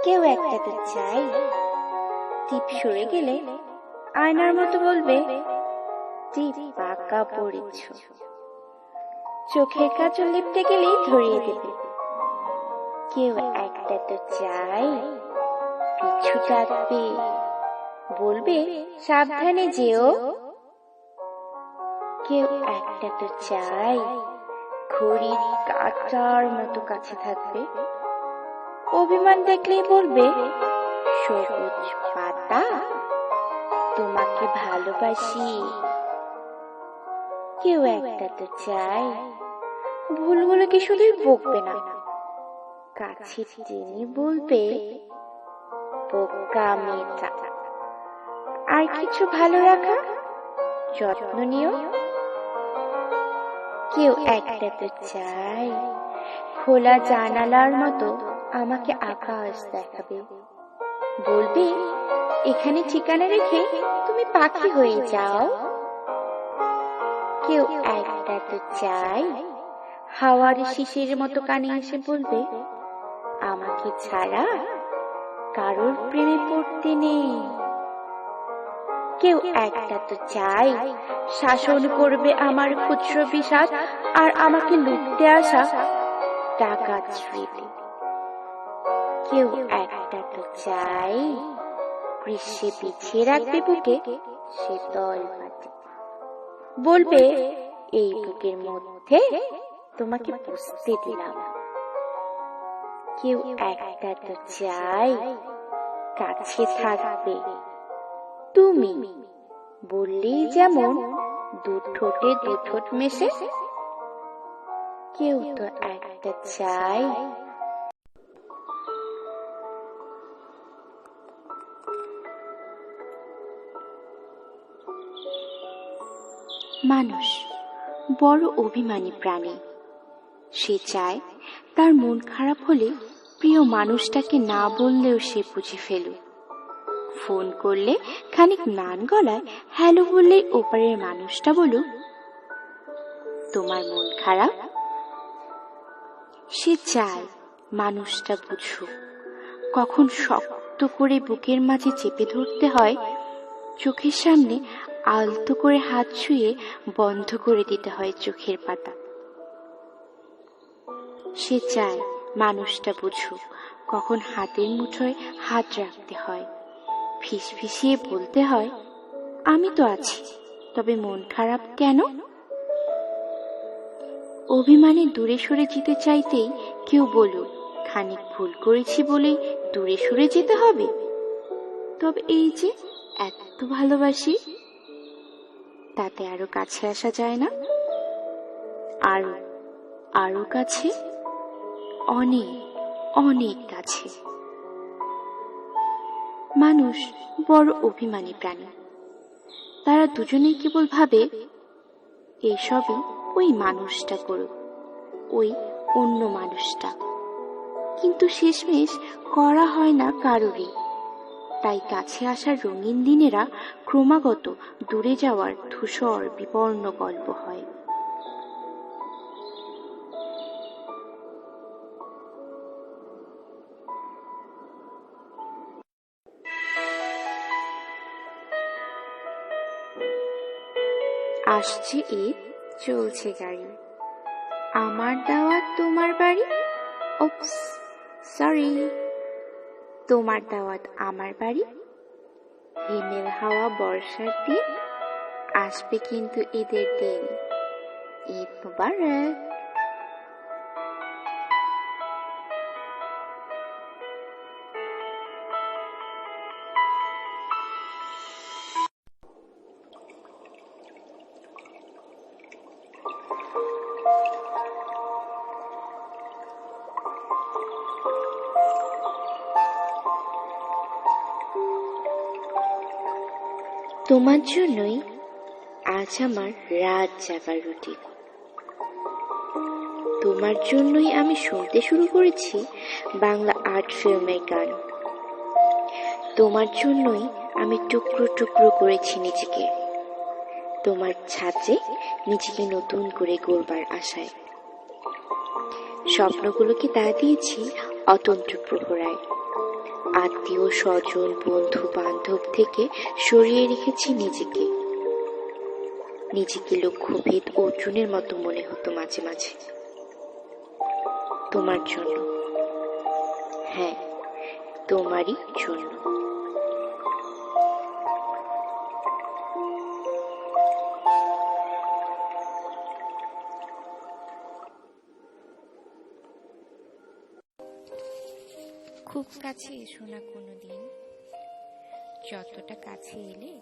কেউ একটা তো চাই টিপ সরে গেলে আয়নার মতো বলবে টিপ পাকা পড়েছ। চোখের কাজল লিপটে গেলেই ধরিয়ে দেবে। কেউ একটা তো চাই পিছু ডাকবে, বলবে সাবধানে যেও। কেউ একটা তো চাই ঘড়ির কাঁটার মতো কাছে থাকবে, অভিমান দেখলেই বলবে সবুজ পাতা তোমাকে ভালোবাসি। কেউ একটা তো চাই ভুলগুলোকে শুধুই বকবে না, কাছে টেনে বলবে বোকা মেয়েটা। আর কিছু ভালো রাখা, যত্ন নিও। কেউ একটা তো চাই খোলা জানালার মতো আমাকে আকাশ দেখাবে, বলবে এখানে ঠিকানা রেখে তুমি পাখি হয়ে যাও। কেউ একটা তো চাই হাওয়ার শিশির মতো কানে এসে বলবে আমাকে ছাড়া কারোর প্রেমে পড়তে নেই। কেউ একটা তো চাই শাসন করবে আমার খুচরো বিষাদ আর আমাকে লুটতে আসা টাকা স্মৃতি। কেউ একটা তো চাই গ্রীষ্মে পিছিয়ে রাখবে বুকে শীতল মাটি, বলবে এই বুকের মধ্যে তোমাকে পুষতে দিলাম। কেউ একটা তো চাই কাছে থাকবে তুমি, বললেই যেমন দু ঠোঁটে দু ঠোঁট মেশে। কেউ তো একটা চাই মানুষ বড় অভিমানী প্রাণী। সে চায় তার মন খারাপ হলে প্রিয় মানুষটাকে না বললেও সে বুঝে ফেলুক। ফোন করলে খানিক নান গলায় হ্যালো বললেই ওপারের মানুষটা বলুক তোমার মন খারাপ। সে চায় মানুষটা বুঝুক কখন শক্ত করে বুকের মাঝে চেপে ধরতে হয়, চোখের সামনে আলতো করে হাত ছুঁয়ে বন্ধ করে দিতে হয় চোখের পাতা। সে চায় মানুষটা বুঝুক কখন হাতের মুঠোয় হাত রাখতে হয়, ফিসফিসিয়ে বলতে হয় আমি তো আছি, তবে মন খারাপ কেন। অভিমানে দূরে সরে যেতে চাইতেই কেউ বলুক খানিক ভুল করেছি বলেই দূরে সরে যেতে হবে। তবে এই যে এত ভালোবাসি, তাতে আরো কাছে আসা যায় না? আরো আরো কাছে, অনেক অনেক কাছে। মানুষ বড় অভিমানী প্রাণী। তারা দুজনেই কেবল ভাবে এসবই ওই মানুষটা করুক, ওই অন্য মানুষটা। কিন্তু শেষমেশ করা হয় না কারোরই। তাই কাছে আসার রঙিন দিনেরা ক্রমাগত দূরে যাওয়ার ধূসর বিবর্ণ গল্প হয়। আসছে ঈদ, চলছে গাড়ি, আমার দাওয়াত তোমার বাড়ি। ওপস, সরি, তোমার দাওয়াত আমার বাড়ি। হিমেল হাওয়া বর্ষার দিন, আসবে কিন্তু ঈদের দিন। ঈদ মুবারক। তোমার জন্যই আজ আমার রাত জাগার রুটিন। তোমার জন্যই আমি শুনতে শুরু করেছি বাংলা আর্ট ফিল্মের গান। তোমার জন্যই আমি টুকরো টুকরো করেছি নিজেকে, তোমার ছাঁচে নিজেকে নতুন করে গড়বার আশায়। স্বপ্নগুলোকে তা দিয়েছি অতন্ত্র প্রহরায়। আত্মীয় স্বজন বন্ধু বান্ধব থেকে সরিয়ে রেখেছি নিজেকে। নিজেকে লক্ষ্যভেদ অর্জুনের মতো মনে হতো মাঝে মাঝে। তোমার জন্য, হ্যাঁ, তোমারই জন্য। খুব কাছে এসো না কোনোদিন, যতটা কাছে এলে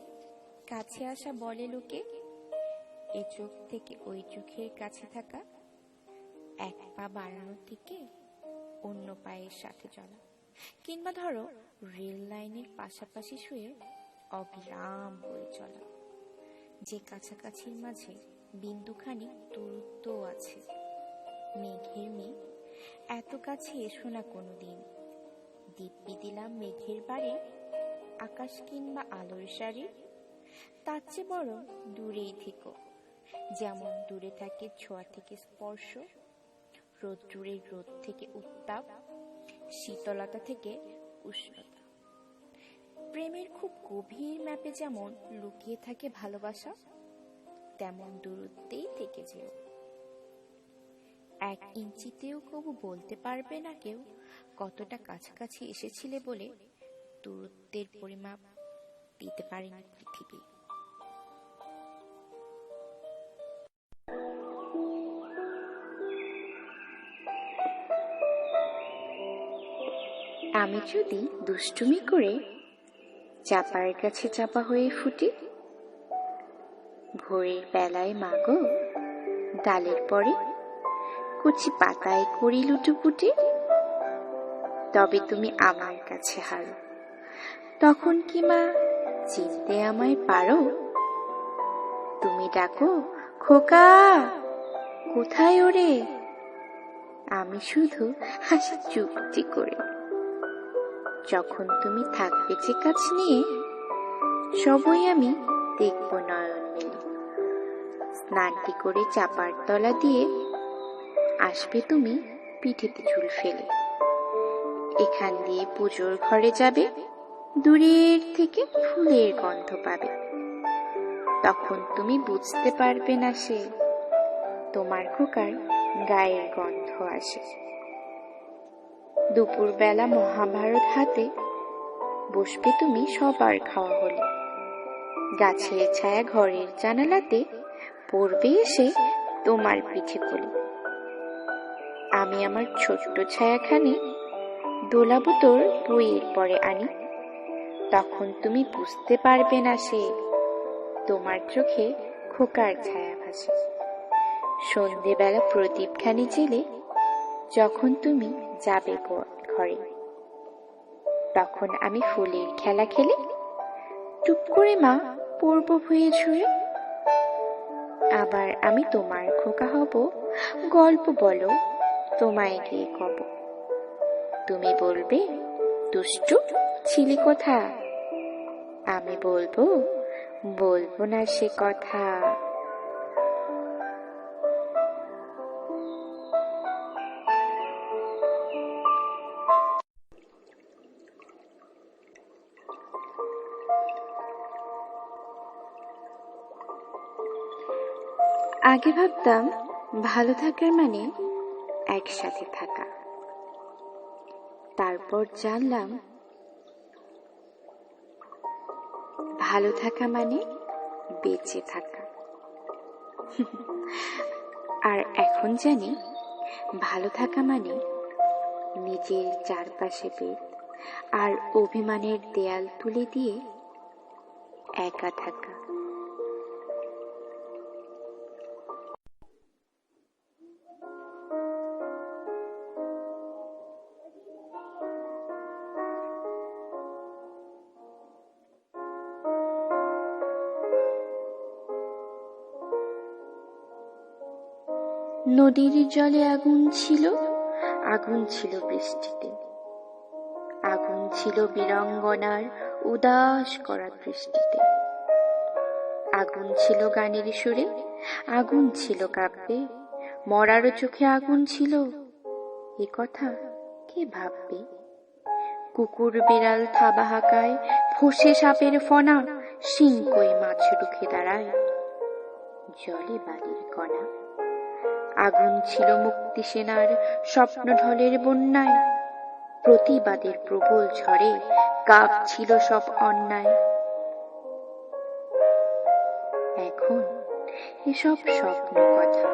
কাছে আসা বলে লোকে। এ চোখ থেকে ওই চোখের কাছে থাকা, এক পা বাড়ানোর থেকে অন্য পায়ের সাথে চলা, কিংবা ধরো রেল লাইনের পাশাপাশি শুয়ে অবিরাম বয়ে চলা, যে কাছাকাছির মাঝে বিন্দুখানি দূরত্ব আছে। মেঘের মেঘ, এত কাছে এসো না কোনোদিন, দিব্যি দিলাম মেঘের বাড়ি, আকাশ কিংবা আলোর সারি। তার চেয়ে বরং দূরেই থেকো, যেমন দূরে থাকে ছোঁয়া থেকে স্পর্শ, রোদ্দুরের রোদ থেকে উত্তাপ, শীতলতা থেকে উষ্ণতা। প্রেমের খুব গভীর ম্যাপে যেমন লুকিয়ে থাকে ভালোবাসা, তেমন দূরত্বেই থেকে যেও। 1 ইঞ্চিতেও কবু বলতে পারবে না কেউ কতটা কাছাকাছি এসেছিলে বলে দূরত্বের পরিমাপ দিতে পারেনি পৃথিবী। আমি যদি দুষ্টুমি করে চাপার কাছে চাপা হয়ে ফুটি, ভোরের বেলায় মাগো ডালের পরে কচি পাতায় করি লুটোপুটি, তবে তুমি আমার কাছে হারো, তখন কি মা চিনতে আমায় পারো? তুমি ডাকো খোকা, কোথায় ওরে? আমি শুধু হাসি চুপটি করে। যখন তুমি থাকবে যে কাছ নিয়ে, সবই আমি দেখব নয়ন মেলে। স্নানটি করে চাপার তলা দিয়ে আসবে তুমি পিঠেতে চুল ফেলে। এখান দিয়ে পুজোর ঘরে যাবে, দূরের থেকে ফুলের গন্ধ পাবে। তখন তুমি বুঝতে পারবে না সে তোমার খোকার গায়ের গন্ধ আসে। দুপুরবেলা মহাভারত হাতে বসবে তুমি সবার খাওয়া হলে। গাছের ছায়া ঘরের জানালাতে পড়বে এসে তোমার পিঠে কোলে। আমি আমার ছোট্ট ছায়াখানে দোলাবো তোর বইয়ের পরে আনি। তখন তুমি বুঝতে পারবে না সে তোমার চোখে খোকার ছায়া ভাসে। সন্ধেবেলা প্রদীপখানি জেলে যখন তুমি যাবে ঘরে, তখন আমি ফুলের খেলা খেলে চুপ করে মা পড়ব ভুঁয়ে ঝুড়ে। আবার আমি তোমার খোকা হব, গল্প বলো তোমায় গিয়ে কব। তুমি বলবে দুষ্টু ছিলি কোথা, আমি বলবো বলবো না সে কথা। আগে ভাবতাম ভালো থাকার মানে একসাথে থাকা, তারপর জানলাম ভালো থাকা মানে বেঁচে থাকা। আর এখন জানি ভালো থাকা মানে নিজের চারপাশে বেদ আর অভিমানের দেয়াল তুলে দিয়ে একা থাকা। নদীর জলে আগুন ছিল, আগুন ছিল বৃষ্টিতে, আগুন ছিল বীরাঙ্গনার উদাস করা দৃষ্টিতে, আগুন ছিল গানের সুরে, আগুন ছিল কাব্যে, মরার চোখে আগুন ছিল, এ কথা কে ভাববে? কুকুর বিড়াল থাবা হাঁকায়, ফোসে সাপের ফনা, শিং কই মাছ রুখে দাঁড়ায়, জলে বালির কণা। আগুন ছিল মুক্তি সেনার স্বপ্ন ঢলের বন্যায়, প্রতিবাদের প্রবল ঝড়ে কাঁপছিল সব অন্যায়। এখন এসব স্বপ্ন কথা,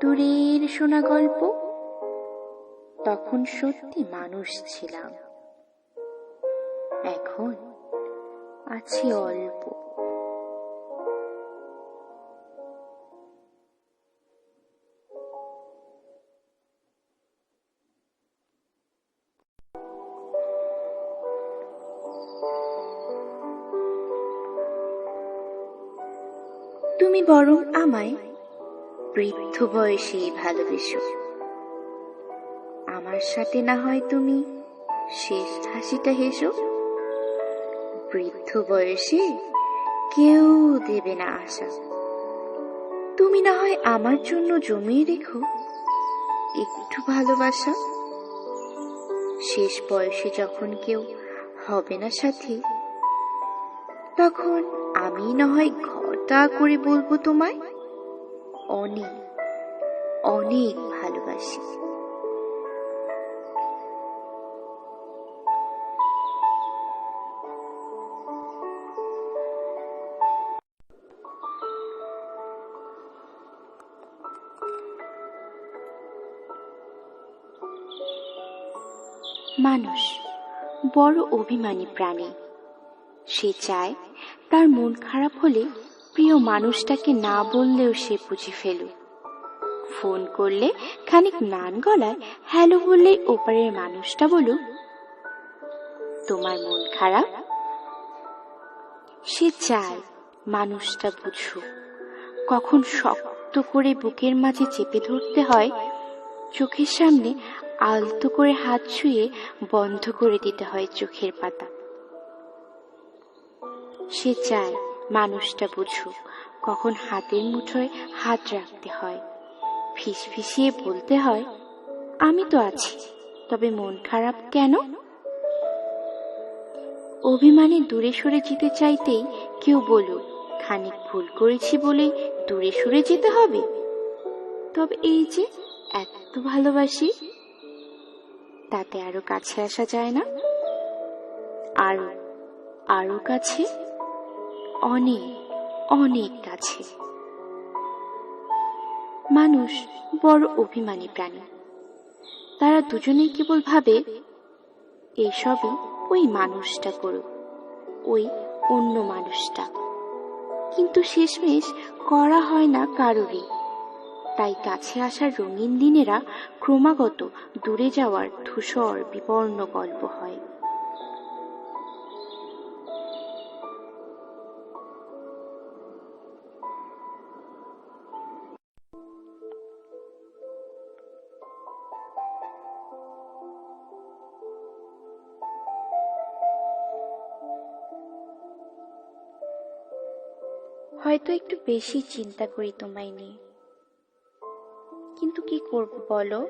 দূরের শোনা গল্প, তখন সত্যি মানুষ ছিলাম, এখন আছি অল্প। তুমি বরং আমায় বৃদ্ধ বয়সে ভালোবেসো, আমার সাথে না হয় তুমি শেষ হাসিটা হেসো। বৃদ্ধ বয়সে কেউ দেবে না আশা, তুমি না হয় আমার জন্য জমিয়ে রেখো একটু ভালোবাসা। শেষ বয়সে যখন কেউ হবে না সাথী, তখন আমি না হয় ঘটা করে বলবো তোমায় অনেক অনেক ভালোবাসি। মানুষ বড় অভিমানী প্রাণী, সে চায় তার মন খারাপ হলে প্রিয় মানুষটাকে না বললেও সে বুঝে ফেলুক। ফোন করলে খানিক নান গলায় হ্যালো বললেই ওপারের মানুষটা বলুক তোমার মন খারাপ। সে চায় মানুষটা বুঝুক, কখন শক্ত করে বুকের মাঝে চেপে ধরতে হয়, চোখের সামনে আলতো করে হাত ছুঁয়ে বন্ধ করে দিতে হয় চোখের পাতা। সে চায় মানুষটা বুঝুক, কখন হাতের মুঠোয় হাত রাখতে হয়, ফিসফিসিয়ে বলতে হয় আমি তো আছি, তবে মন খারাপ কেন। অভিমানে দূরে সরে যেতে চাইতেই কেউ বলুক খানিক ভুল করেছি বলেই দূরে সরে যেতে হবে। তবে এই যে এত ভালোবাসি, তাতে আরো কাছে আসা যায় না? আরো আরো কাছে, অনেক অনেক কাছে। মানুষ বড় অভিমানী প্রাণী, তারা দুজনেই কেবল ভাবে এইসবই ওই মানুষটা করুক, ওই অন্য মানুষটা, কিন্তু শেষমেশ করা হয় না কারোরই। তাই কাছে আসার রঙিন দিনেরা ক্রমাগত দূরে যাওয়ার ধূসর বিবর্ণ গল্প হয়। হয়তো একটু বেশি চিন্তা করি তোমায় নিয়ে, কিন্তু কি করব বলো?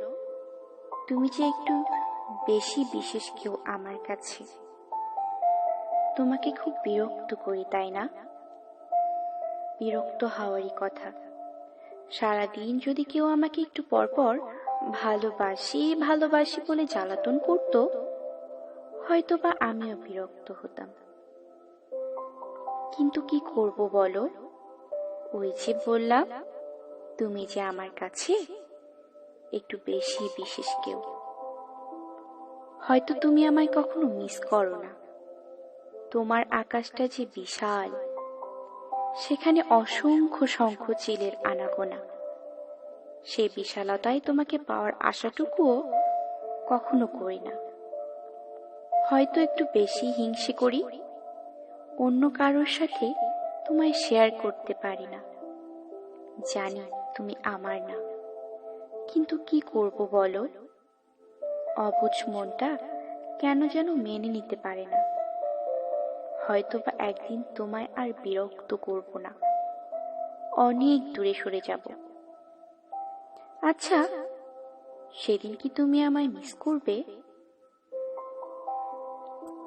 তুমি যে একটু বেশি বিশেষ কেউ আমার কাছে। তোমাকে খুব বিরক্ত করি, তাই না? বিরক্ত হওয়ারই কথা। সারাদিন যদি কেউ আমাকে একটু পর পর ভালোবাসি ভালোবাসি বলে জ্বালাতন করতো, হয়তো বা আমিও বিরক্ত হতাম। কিন্তু কি করব বলো? ওই যে বললাম, তুমি যে আমার কাছে একটু বেশি বিশেষ কেউ। হয়তো তুমি আমায় কখনো মিস করো না। তোমার আকাশটা যে বিশাল, সেখানে অসংখ্য শঙ্খ চিলের আনাগোনা। সেই বিশালতায় তোমাকে পাওয়ার আশাটুকুও কখনো করি না। হয়তো একটু বেশি হিংসে করি, অন্য কারোর সাথে তোমায় শেয়ার করতে পারি না। জানি তুমি আমার না, কিন্তু কি করব বলো? অবুঝ মনটা কেন যেন মেনে নিতে পারে না। হয়তো বা একদিন তোমায় আর বিরক্ত করব না, অনেক দূরে সরে যাব। আচ্ছা, সেদিন কি তুমি আমায় মিস করবে?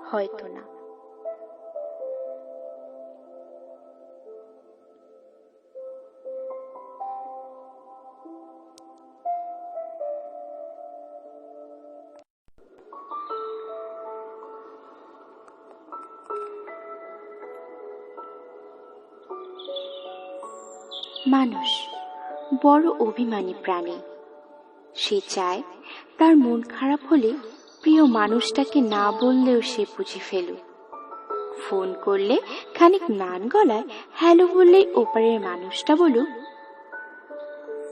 হয়তো না। মানুষ বড় অভিমানী প্রাণী। সে চায় তার মন খারাপ হলে প্রিয় মানুষটাকে না বললেও সে বুঝে ফেলুক। ফোন করলে খানিক নান গলায় হ্যালো বললেই ওপারের মানুষটা বলুক,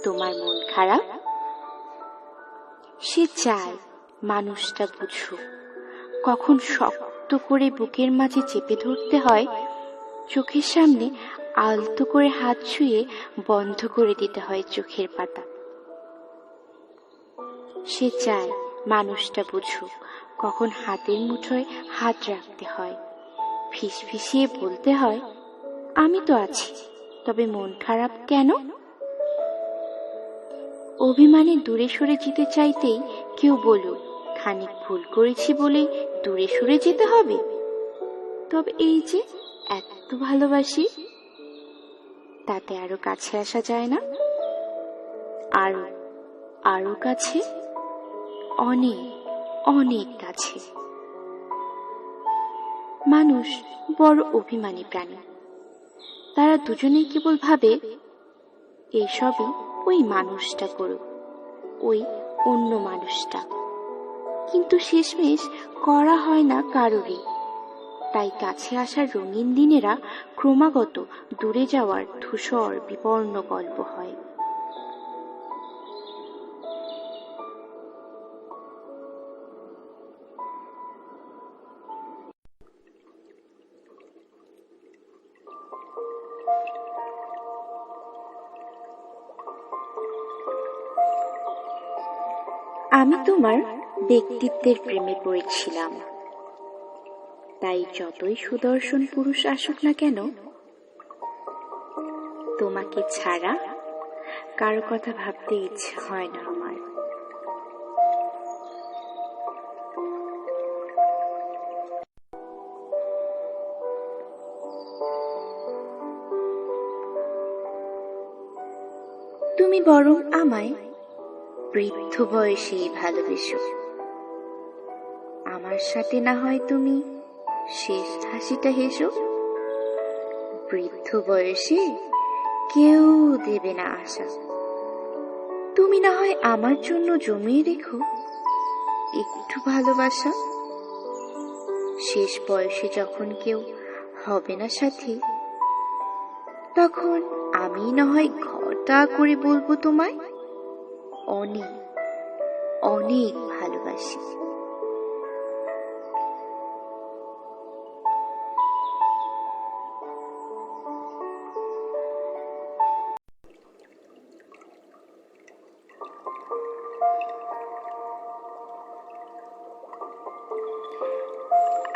তোমার মন খারাপ। সে চায় মানুষটা বুঝুক, কখন শক্ত করে বুকের মাঝে চেপে ধরতে হয়, চোখের সামনে আলতো করে হাত ছুঁয়ে বন্ধ করে দিতে হয় চোখের পাতা। সে চায় মানুষটা বুঝুক, কখন হাতের মুঠোয় হাত রাখতে হয়, ফিসফিসিয়ে বলতে হয়, আমি তো আছি, তবে মন খারাপ কেন? অভিমানে দূরে সরে যেতে চাইতেই কেউ বলুক, খানিক ভুল করেছি বলেই দূরে সরে যেতে হবে। তবে এই যে এত ভালোবাসি, তাতে আরো কাছে আসা যায় না? আরো আরো কাছে, অনেক অনেক কাছে। মানুষ বড় অভিমানী প্রাণী। তারা দুজনেই কেবল ভাবে এইসবই ওই মানুষটা করুক, ওই অন্য মানুষটা। কিন্তু শেষমেশ করা হয় না কারোরই। তাই কাছে আসার রঙিন দিনেরা ক্রমাগত দূরে যাওয়ার ধূসর বিবর্ণ গল্প হয়। আমি তোমার ব্যক্তিত্বের প্রেমে পড়েছিলাম, তাই যতই সুদর্শন পুরুষ আসুক না কেন, তোমাকে ছাড়া কারো কথা ভাবতে ইচ্ছে হয় না আমার। তুমি বরং আমায় বৃদ্ধ বয়সে ভালোবেসো। আমার সাথে না হয় তুমি শেষ হাসিটা হেসো। বৃদ্ধ বয়সে কেউ দেবে না আশা। তুমি না হয় আমার জন্য জমিয়ে রেখো একটু ভালোবাসা। শেষ বয়সে যখন কেউ হবে না সাথী, তখন আমি না হয় ঘটা করে বলবো তোমায়, অনেক অনেক ভালোবাসি।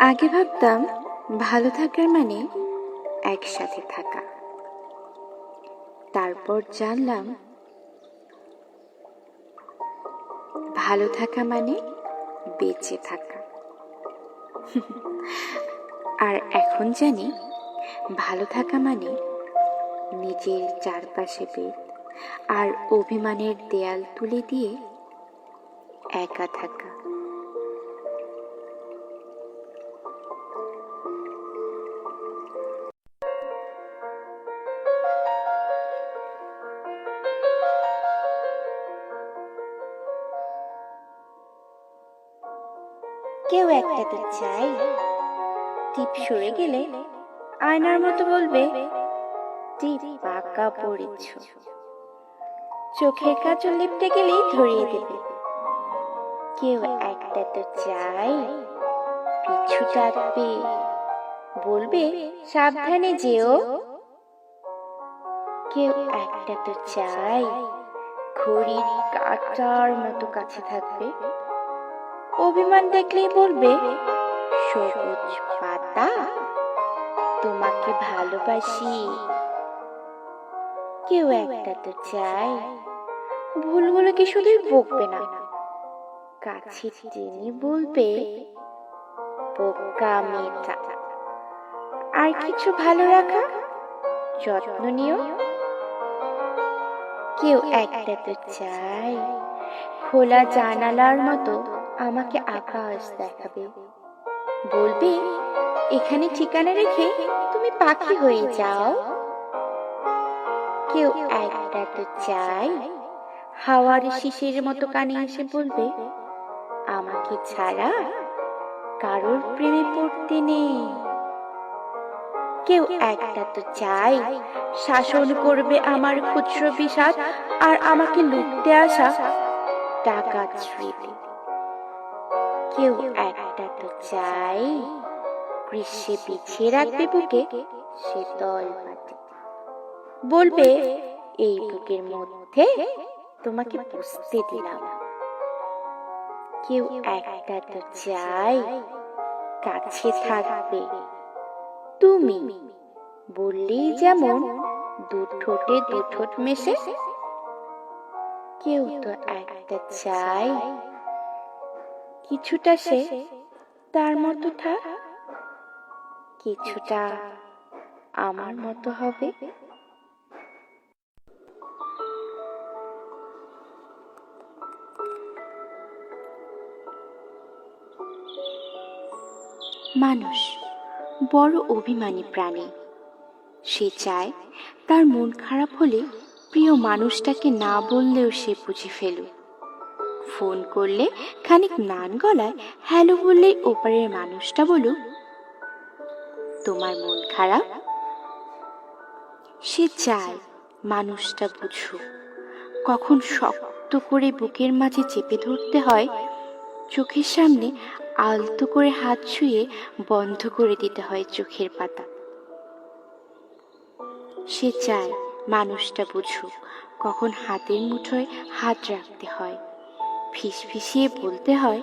আগে ভাবতাম ভালো থাকার মানে একসাথে থাকা, তারপর জানলাম ভালো থাকা মানে বেঁচে থাকা। আর এখন জানি ভালো থাকা মানে নিজের চারপাশে বেদ আর অভিমানের দেয়াল তুলে দিয়ে একা থাকা। কেউ একটা তো চাই, টিপ সরে গেলে আয়নার মতো বলবে টিপ পাকা পড়েছ। চোখের কাজল লিপটে গেলেই ধরিয়ে দেবে কেউ একটা তো চাই, পিছু টাকবে বলবে সাবধানে যেও। কেউ একটা তো চাই, ঘড়ির কাঁটার মতো কাছে থাকবে, অভিমান দেখলেই বলবে সবুজ পাতা তোমাকে ভালোবাসি। কেউ একটা তো চাই, ভুলগুলোকে শুধুই বকবে না, কাছে টেনে বলবে বোকা মেয়েটা। আর কিছু ভালো রাখা, যত্ন নিও। কেউ একটা তো চাই, খোলা জানালার মতো আমাকে আকাশ দেখাবে, বলবে এখানে ঠিকানা রেখে তুমি পাখি হয়ে যাও। কেউ একটা তো চাই, হাওয়ার শিশির মতো কানে এসে বলবে আমাকে ছাড়া কারোর প্রেমে পড়তে নেই। কেউ একটা তো চাই, শাসন করবে আমার খুচরো বিষাদ আর আমাকে লুটতে আসা ডাকাত স্মৃতি। কেউ একটা তো চাই, গ্রীষ্মে বিছিয়ে রাখবে বুকে শীতল মাটি, বলবে এই বুকের মধ্যে তোমাকে পুষতে দিলাম। কেউ একটা তো চাই, কাছে থাকবে তুমি বললেই যেমন দু ঠোঁটে দু ঠোঁট মেশে। কেউ তো একটা চাই, কিছুটা সে তার মতো থাক, কিছুটা আমার মতো হবে। মানুষ বড় অভিমানী প্রাণী। সে চায় তার মন খারাপ হলে প্রিয় মানুষটাকে না বললেও সে বুঝে ফেলুক। ফোন করলে খানিক নান গলায় হ্যালো বললেই ওপারের মানুষটা বলুক তোমার মন খারাপ। সে চায় মানুষটা বুঝুক, কখন শক্ত করে বুকের মাঝে চেপে ধরতে হয়, চোখের সামনে আলতো করে হাত ছুঁয়ে বন্ধ করে দিতে হয় চোখের পাতা। সে চায় মানুষটা বুঝুক, কখন হাতের মুঠোয় হাত রাখতে হয়, ফিসফিসিয়ে বলতে হয়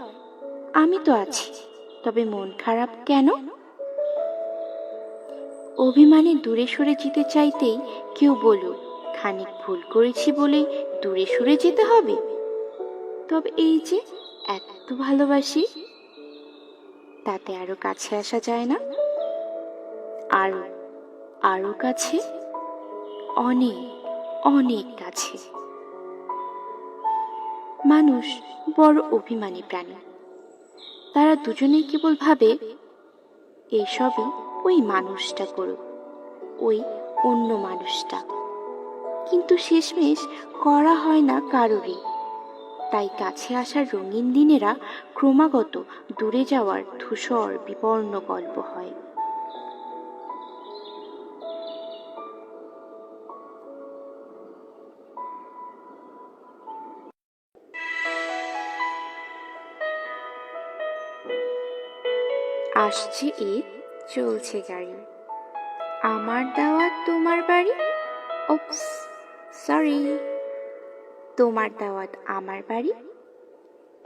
আমি তো আছি, তবে মন খারাপ কেন। অভিমানে দূরে সরে যেতে চাইতেই কেউ বলুক খানিক ভুল করেছি বলেই দূরে সরে যেতে হবে। তবে এই যে এত ভালোবাসি, তাতে আরো কাছে আসা যায় না? আরো আরো কাছে, অনেক অনেক কাছে। মানুষ বড় অভিমানী প্রাণী। তারা দুজনেই কেবল ভাবে এইসবই ওই মানুষটা করুক, ওই অন্য মানুষটা, কিন্তু শেষমেশ করা হয় না কারোরই। তাই কাছে আসার রঙিন দিনেরা ক্রমাগত দূরে যাওয়ার ধূসর বিবর্ণ গল্প হয়। আসছে ঈদ, চলছে গাড়ি, আমার দাওয়াত তোমার বাড়ি, ওপস সরি, তোমার দাওয়াত আমার বাড়ি।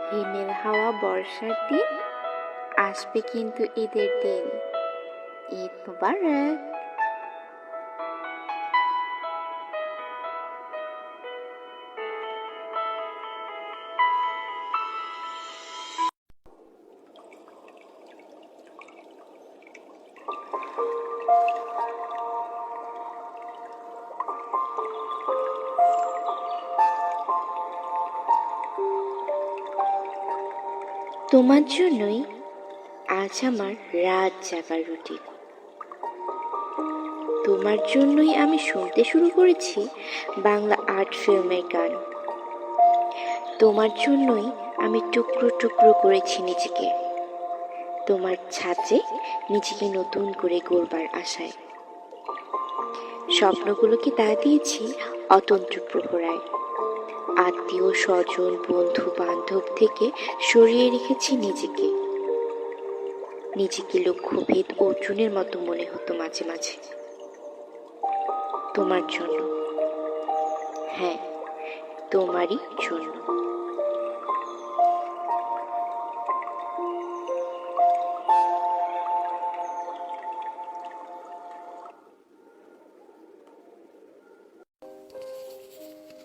হিমেল হাওয়া বর্ষার দিন, আসবে কিন্তু ঈদের দিন। ঈদ মুবারক। তোমার জন্যই আজ আমার রাত জাগার রুটিন। তোমার জন্যই আমি শুনতে শুরু করেছি বাংলা আর্ট ফিল্মের গান। তোমার জন্যই আমি টুকরো টুকরো করেছি নিজেকে, তোমার ছাঁচে নিজেকে নতুন করে গড়বার আশায়। স্বপ্নগুলোকে তা দিয়েছি অতন্ত্র প্রহরায়। আত্মীয় স্বজন বন্ধু বান্ধব থেকে সরিয়ে রেখেছি নিজেকে। নিজেকে লক্ষ্যভেদ অর্জুনের মতো মনে হতো মাঝে মাঝে। তোমার জন্য, হ্যাঁ, তোমারই জন্য।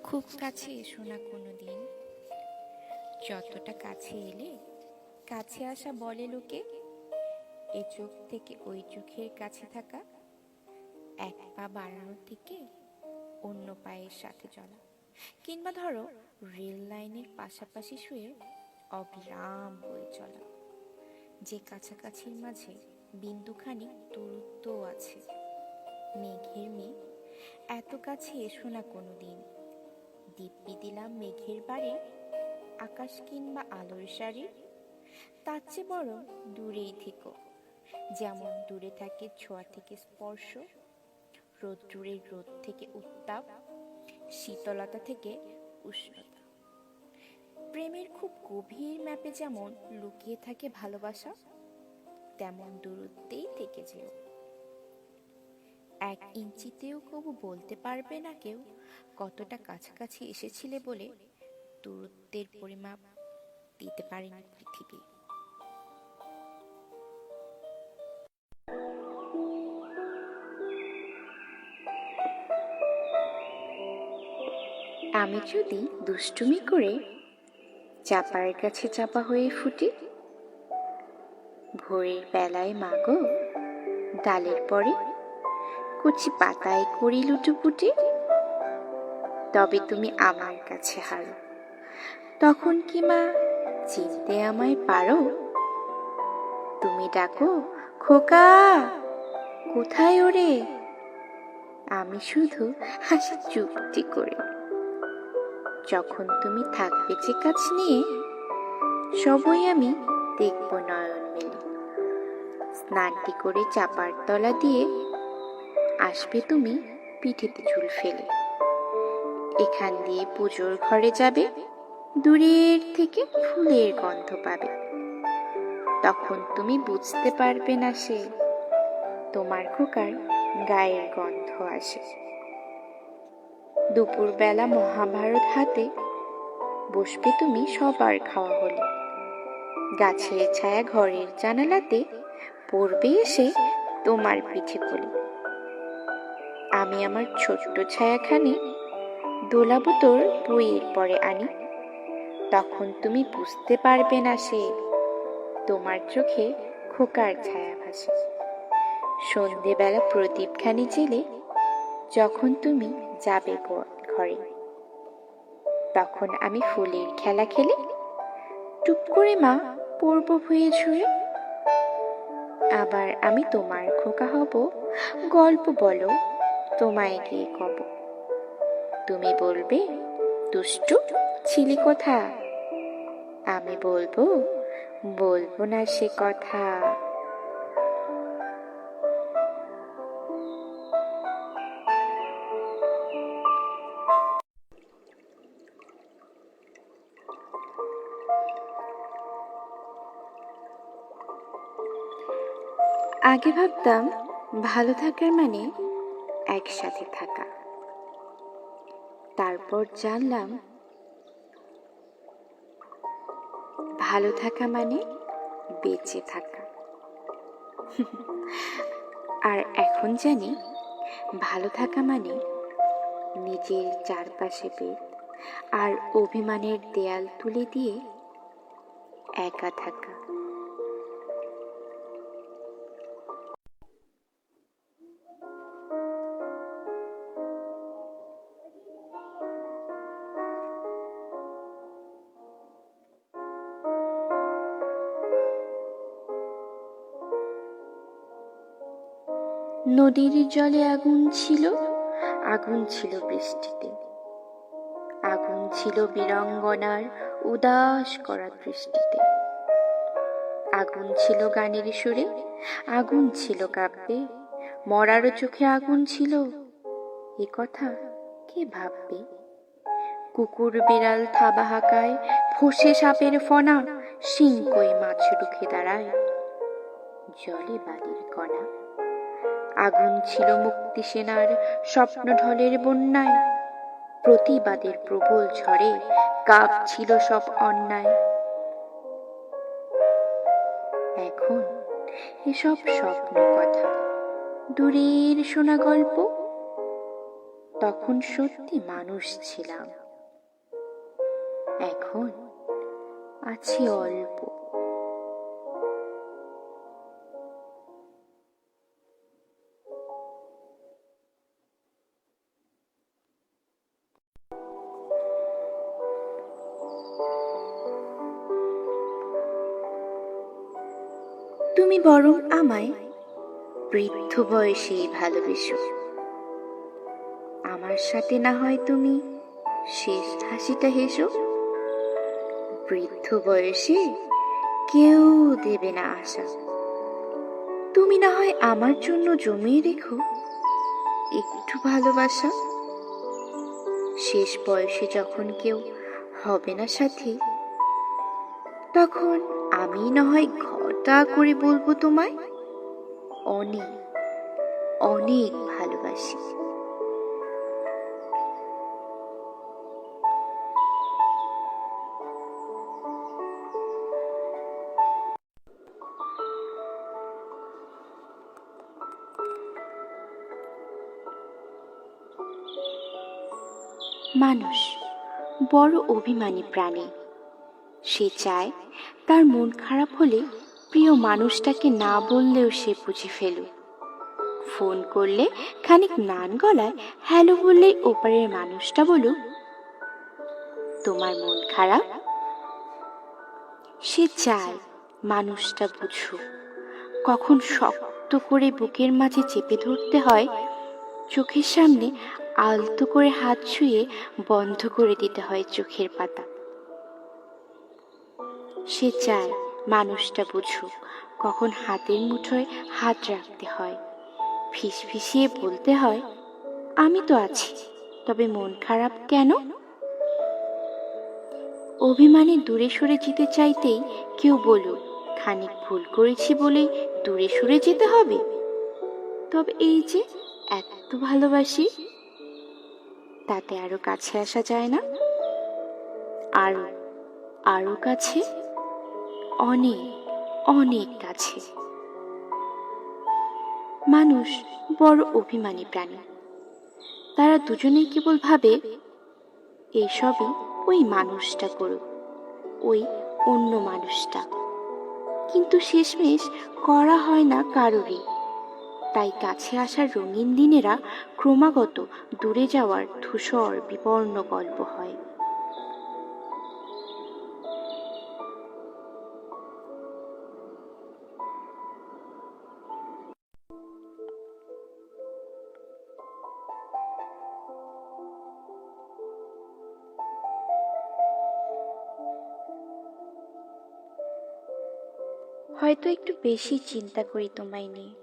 খুব কাছে এসো না কোনোদিন, যতটা কাছে এলে কাছে আসা বলে লোকে। এ চোখ থেকে ওই চোখের কাছে থাকা, এক পা বাড়ানো থেকে অন্য পায়ের সাথে চলা, কিংবা ধরো রেল লাইনের পাশাপাশি শুয়ে অবিরাম বয়ে চলা, যে কাছাকাছির মাঝে বিন্দুখানি দূরত্ব আছে। মেঘের মেয়ে, এত কাছে এসো না কোনোদিন, দিব্যি দিলাম মেঘের বাড়ি, আকাশ কিংবা আলোর শাড়ি। তার চেয়ে বরং দূরেই থেকো, যেমন দূরে থাকে ছোঁয়া থেকে স্পর্শ, রোদ্দুরের রোদ থেকে উত্তাপ, শীতলতা থেকে উষ্ণতা। প্রেমের খুব গভীর ম্যাপে যেমন লুকিয়ে থাকে ভালোবাসা, তেমন দূরত্বেই থেকে যেও। 1 ইঞ্চিতেও কবু বলতে পারবে না কেউ কতটা কাছাকাছি এসেছিলে বলে দূরত্বের পরিমাপ দিতে পারেনি পৃথিবী। আমি যদি দুষ্টুমি করে চাপার কাছে চাপা হয়ে ফুটি, ভোরের বেলায় মাগো ডালের পরে কচি পাতায় করি লুটোপুটি, তবে তুমি আমার কাছে হারো। তখন কি মা চিনতে আমায় পারো? তুমি ডাকো খোকা, কোথায় ওরে? আমি শুধু হাসি চুপটি করে। যখন তুমি থাকবে যে কাছ নিয়ে, সবই আমি দেখব নয়ন মেলে। স্নানটি করে চাপার তলা দিয়ে আসবে তুমি পিঠেতে চুল ফেলে। এখান দিয়ে পুজোর ঘরে যাবে, দূরের থেকে ফুলের গন্ধ পাবে। তখন তুমি বুঝতে পারবে না সে তোমার খোকার গায়ের গন্ধ আসে। দুপুরবেলা মহাভারত হাতে বসবে তুমি সবার খাওয়া হলে। গাছের ছায়া ঘরের জানালাতে পড়বে এসে তোমার পিঠে কোলে। আমি আমার ছোট্ট ছায়াখানে দোলাবো তোর বইয়ের পরে আনি। তখন তুমি বুঝতে পারবে না সে তোমার চোখে খোকার ছায়া ভাসে। সন্ধেবেলা প্রদীপখানি জেলে যখন তুমি যাবে ঘরে, তখন আমি ফুলের খেলা খেলে টুপ করে মা পড়ব ভুয়ে ছুঁয়ে। আবার আমি তোমার খোকা হব, গল্প বলো তোমায় গিয়ে কব। তুমি বলবে দুষ্টু ছিলি কোথা, আমি বলবো বলবো না সে কথা। আগে ভাবতাম ভালো থাকার মানে একসাথে থাকা, তারপর জানলাম ভালো থাকা মানে বেঁচে থাকা। আর এখন জানি ভালো থাকা মানে নিজের চারপাশে বেদ আর অভিমানের দেয়াল তুলে দিয়ে একা থাকা। নদীর জলে আগুন ছিল, আগুন ছিল বৃষ্টিতে, আগুন ছিল বীরাঙ্গনার উদাস করা দৃষ্টিতে, আগুন ছিল গানের সুরে, আগুন ছিল কাব্যে, মরারও চোখে আগুন ছিল, এ কথা কে ভাববে? কুকুর বিড়াল থাবা হাঁকায়, ফোসে সাপের ফনা, শিং কই মাছ রুখে দাঁড়ায়, জলে বালির কণা। আগুন ছিল মুক্তি সেনার স্বপ্ন ঢলের বন্যায়, প্রতিবাদের প্রবল ঝড়ে কাঁপছিল সব অন্যায়। এখন এসব স্বপ্ন কথা, দূরের শোনা গল্প, তখন সত্যি মানুষ ছিলাম, এখন আছি অল্প। তুমি বরং আমায় বৃদ্ধ বয়সে ভালোবেসো, আমার সাথে না হয় তুমি শেষ হাসিটা হেসো। বৃদ্ধ বয়সে কেউ দেবে না আশা, তুমি না হয় আমার জন্য জমিয়ে রেখো একটু ভালোবাসা। শেষ বয়সে যখন কেউ হবে না সাথী, তখন আমি না হয় ঘটা করে বলবো তোমায় অনেক অনেক ভালোবাসি। মানুষ বড় অভিমানী প্রাণী, সে চায় তার মন খারাপ হলে প্রিয় মানুষটাকে না বললেও সে বুঝে ফেলুক। ফোন করলে খানিক নান গলায় হ্যালো বললেই ওপারের মানুষটা বলুক তোমার মন খারাপ। সে চায় মানুষটা বুঝুক, কখন শক্ত করে বুকের মাঝে চেপে ধরতে হয়, চোখের সামনে আলতো করে হাত ছুঁয়ে বন্ধ করে দিতে হয় চোখের পাতা। সে চায় মানুষটা বুঝুক, কখন হাতের মুঠোয় হাত রাখতে হয়, ফিসফিসিয়ে বলতে হয় আমি তো আছি, তবে মন খারাপ কেন। অভিমানে দূরে সরে যেতে চাইতেই কেউ বলুক খানিক ভুল করেছি বলেই দূরে সরে যেতে হবে। তবে এই যে এত ভালোবাসি, তাতে আরো কাছে আসা যায় না? আরো আরো কাছে, অনেক অনেক কাছে। মানুষ বড় অভিমানী প্রাণী, তারা দুজনেই কেবল ভাবে এইসবই ওই মানুষটা করুক, ওই অন্য মানুষটা, কিন্তু শেষমেশ করা হয় না কারোরই। তাই কাছে আসার রঙিন দিনেরা ক্রমাগত দূরে যাওয়ার ধূসর বিবর্ণ গল্প হয়। হয়তো একটু বেশি চিন্তা করি তোমায় নিয়ে,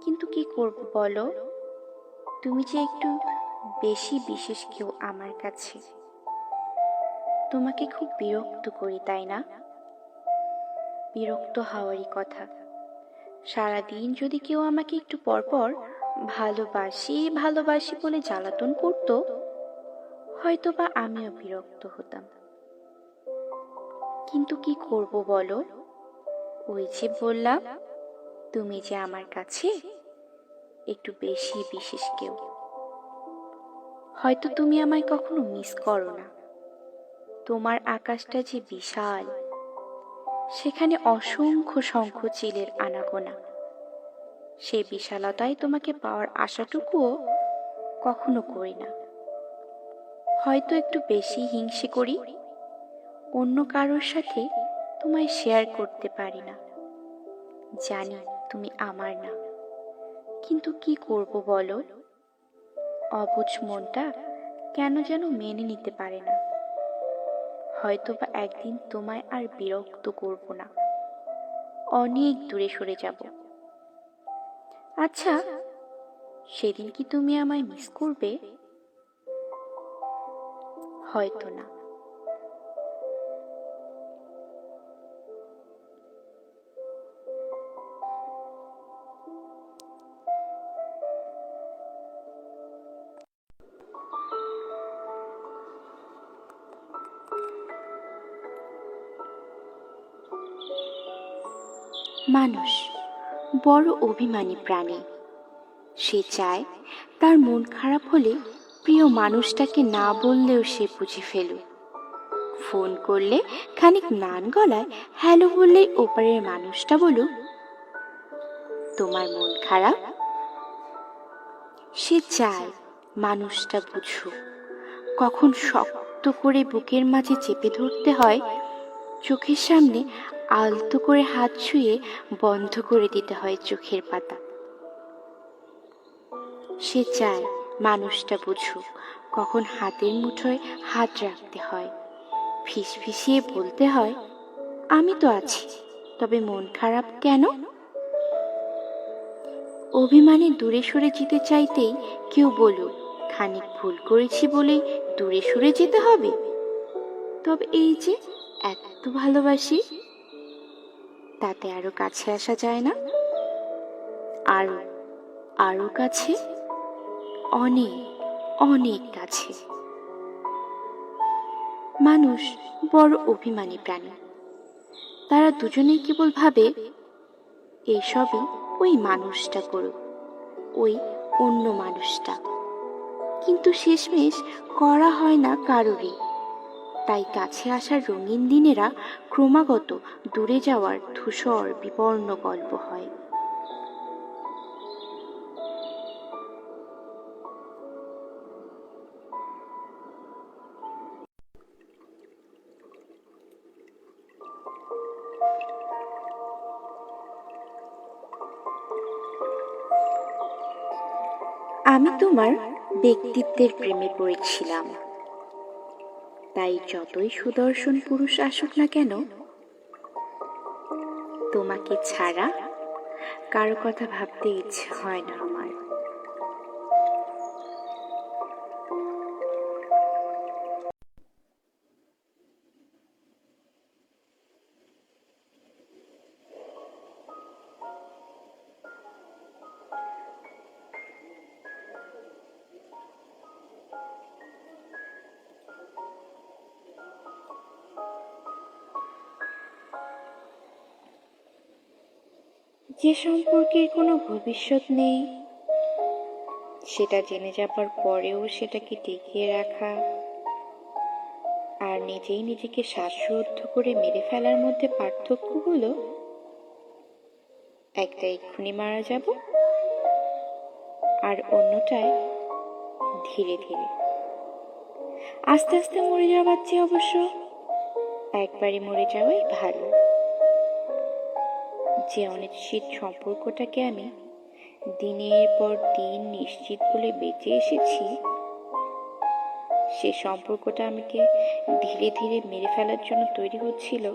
কিন্তু কি করব বলো, তুমি যে একটু বেশি বিশেষ কেউ আমার কাছে। তোমাকে খুব বিরক্ত করি, তাই না? বিরক্ত হওয়ারই কথা। সারাদিন যদি কেউ আমাকে একটু পরপর ভালোবাসি ভালোবাসি বলে জ্বালাতন করত, হয়তো বা আমিও বিরক্ত হতাম। কিন্তু কি করব বলো, ওই যে বললাম তুমি যে আমার কাছে একটু বেশি বিশেষ কেউ। হয়তো তুমি আমায় কখনো মিস করো না, তোমার আকাশটা যে বিশাল, সেখানে অসংখ্য শঙ্খ চিলের আনাগোনা। সেই বিশালতায় তোমাকে পাওয়ার আশাটুকুও কখনো করি না। হয়তো একটু বেশি হিংসে করি, অন্য কারোর সাথে তোমায় শেয়ার করতে পারি না। জানি তুমি আমার না, কিন্তু কি করব বলো, অবুঝ মনটা কেন যেন মেনে নিতে পারে না। হয়তোবা একদিন তোমায় আর বিরক্ত করব না, অনেক দূরে সরে যাব। আচ্ছা, সেদিন কি তুমি আমায় মিস করবে? হয়তো না। মানুষ বড় অভিমানী প্রাণী। সে চায় তার মন খারাপ হলে প্রিয় মানুষটাকে না বললেও সে বুঝে ফেলুক। ফোন করলে খানিক নান গলায় হ্যালো বললেই ওপারের মানুষটা বলুক, তোমার মন খারাপ। সে চায় মানুষটা বুঝুক, কখন শক্ত করে বুকের মাঝে চেপে ধরতে হয়, চোখের সামনে আলতো করে হাত ছুঁয়ে বন্ধ করে দিতে হয় চোখের পাতা। সে চায় মানুষটা বুঝুক, কখন হাতের মুঠোয় হাত রাখতে হয়, ফিসফিসিয়ে বলতে হয়, আমি তো আছি, তবে মন খারাপ কেন? অভিমানে দূরে সরে যেতে চাইতেই কেউ বলুক, খানিক ভুল করেছি বলেই দূরে সরে যেতে হবে। তবে এই যে এত ভালোবাসি, তাতে আরো কাছে আসা যায় না? আরো আরো কাছে, অনেক অনেক কাছে। মানুষ বড় অভিমানী প্রাণী। তারা দুজনেই কেবল ভাবে এইসবই ওই মানুষটা করুক, ওই অন্য মানুষটা। কিন্তু শেষমেশ করা হয় না কারোরই। তাই কাছে আসার রঙিন দিনেরা ক্রমাগত দূরে যাওয়ার ধূসর বিবর্ণ গল্প হয়। আমি তোমার ব্যক্তিত্বের প্রেমে পড়েছিলাম, তাই যতই সুদর্শন পুরুষ আসুক না কেন, তোমাকে ছাড়া কারো কথা ভাবতে ইচ্ছে হয় না আমার। যে সম্পর্কের কোনো ভবিষ্যৎ নেই, সেটা জেনে যাবার পরেও সেটাকে টিকিয়ে রাখা আর নিজেই নিজেকে শ্বাসরুদ্ধ করে মেরে ফেলার মধ্যে পার্থক্য হলো, একটা এক্ষুনি মারা যাব, আর অন্যটায় ধীরে ধীরে। আস্তে আস্তে মরে যাওয়ার চেয়ে অবশ্য একবারই মরে যাওয়াই ভালো। যে অনিশ্চিত সম্পর্কটাকে আমি দিনের পর দিন নিশ্চিত বলে বেঁচে এসেছি, সে সম্পর্কটা আমাকে ধীরে ধীরে মেরে ফেলার জন্য তৈরি হচ্ছিল,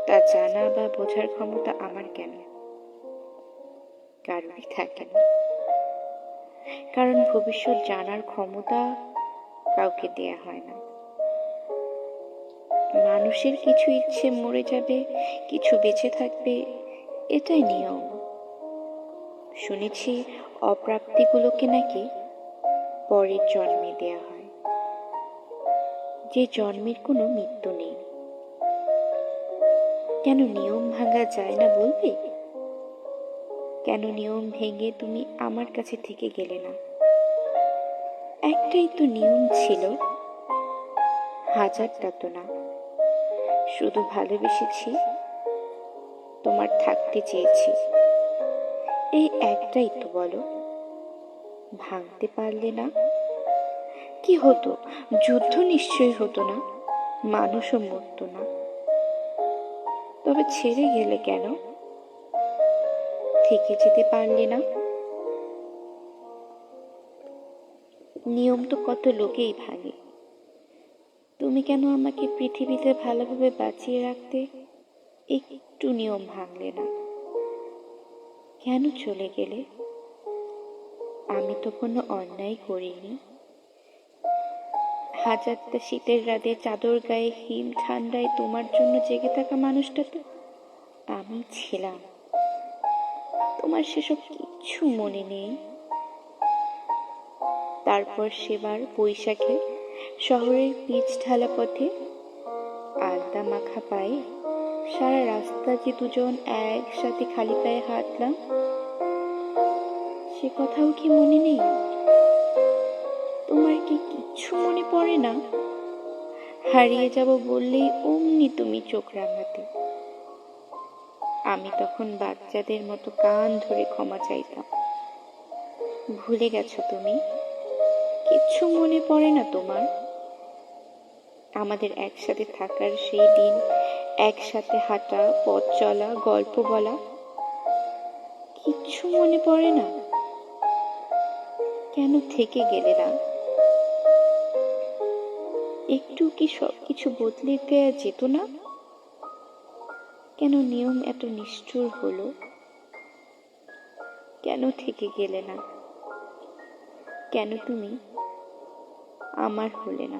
তা জানা বা বোঝার ক্ষমতা আমার কেন? কারোরই থাকে না। কারণ ভবিষ্যৎ জানার ক্ষমতা কাউকে দেয়া হয় না। মানুষের কিছু ইচ্ছে মরে যাবে, কিছু বেঁচে থাকবে, এটাই নিয়ম। শুনেছি অপ্রাপ্তিগুলোকে নাকি পরের জন্মে দেয়া হয়, যে জন্মের কোনো মৃত্যু নেই। কেন নিয়ম ভাঙা যায় না বলবে? কেন নিয়ম ভেঙে তুমি আমার কাছে থেকে গেলে না? একটাই তো নিয়ম ছিল, হাজারটা তো না। শুধু ভালোবেসেছি, তোমার থাকতে চেয়েছি, এই একটাই তো বলো। ভাঙতে পারলে না? কি হতো? যুদ্ধ নিশ্চয়ই হতো না, মানুষও মরত না। তবে ছেড়ে গেলে কেন? থেকে যেতে পারলে না? নিয়ম তো কত লোকেই ভাঙে, তুমি কেন আমাকে পৃথিবীতে ভালোভাবে বাঁচিয়ে রাখতে একটু নিয়ম ভাঙলে না? কেন চলে গেলে? আমি তো কোনো অন্যায় করিনি। হাজারটা শীতের রাতে চাদর গায়ে হিম ঠান্ডায় তোমার জন্য জেগে থাকা মানুষটা তো আমি ছিলাম। তোমার সেসব কিচ্ছু মনে নেই। তারপর সেবার বৈশাখে শহরের পিচ ঢালা পথে আলতা মাখা পায়ে সারা রাস্তা যে দুজন একসাথে খালি পায়ে হাঁটলাম, সে কথাও কি মনে নেই? তোমার কি কিচ্ছু মনে পড়ে না? হারিয়ে যাব বললেই অমনি তুমি চোখ রাঙাতে। আমি তখন বাচ্চাদের মতো কান ধরে ক্ষমা চাইতাম। ভুলে গেছো তুমি? কিচ্ছু মনে পড়ে না তোমার? আমাদের একসাথে থাকার সেই দিন, একসাথে হাঁটা, পথ চলা, গল্প বলা, কিচ্ছু মনে পড়ে না? কেন থেকে গেলে না? একটু কি সবকিছু বদলে দেয়া যেত না? কেন নিয়ম এত নিষ্ঠুর হলো? কেন থেকে গেলে না? কেন তুমি আমার হলে না?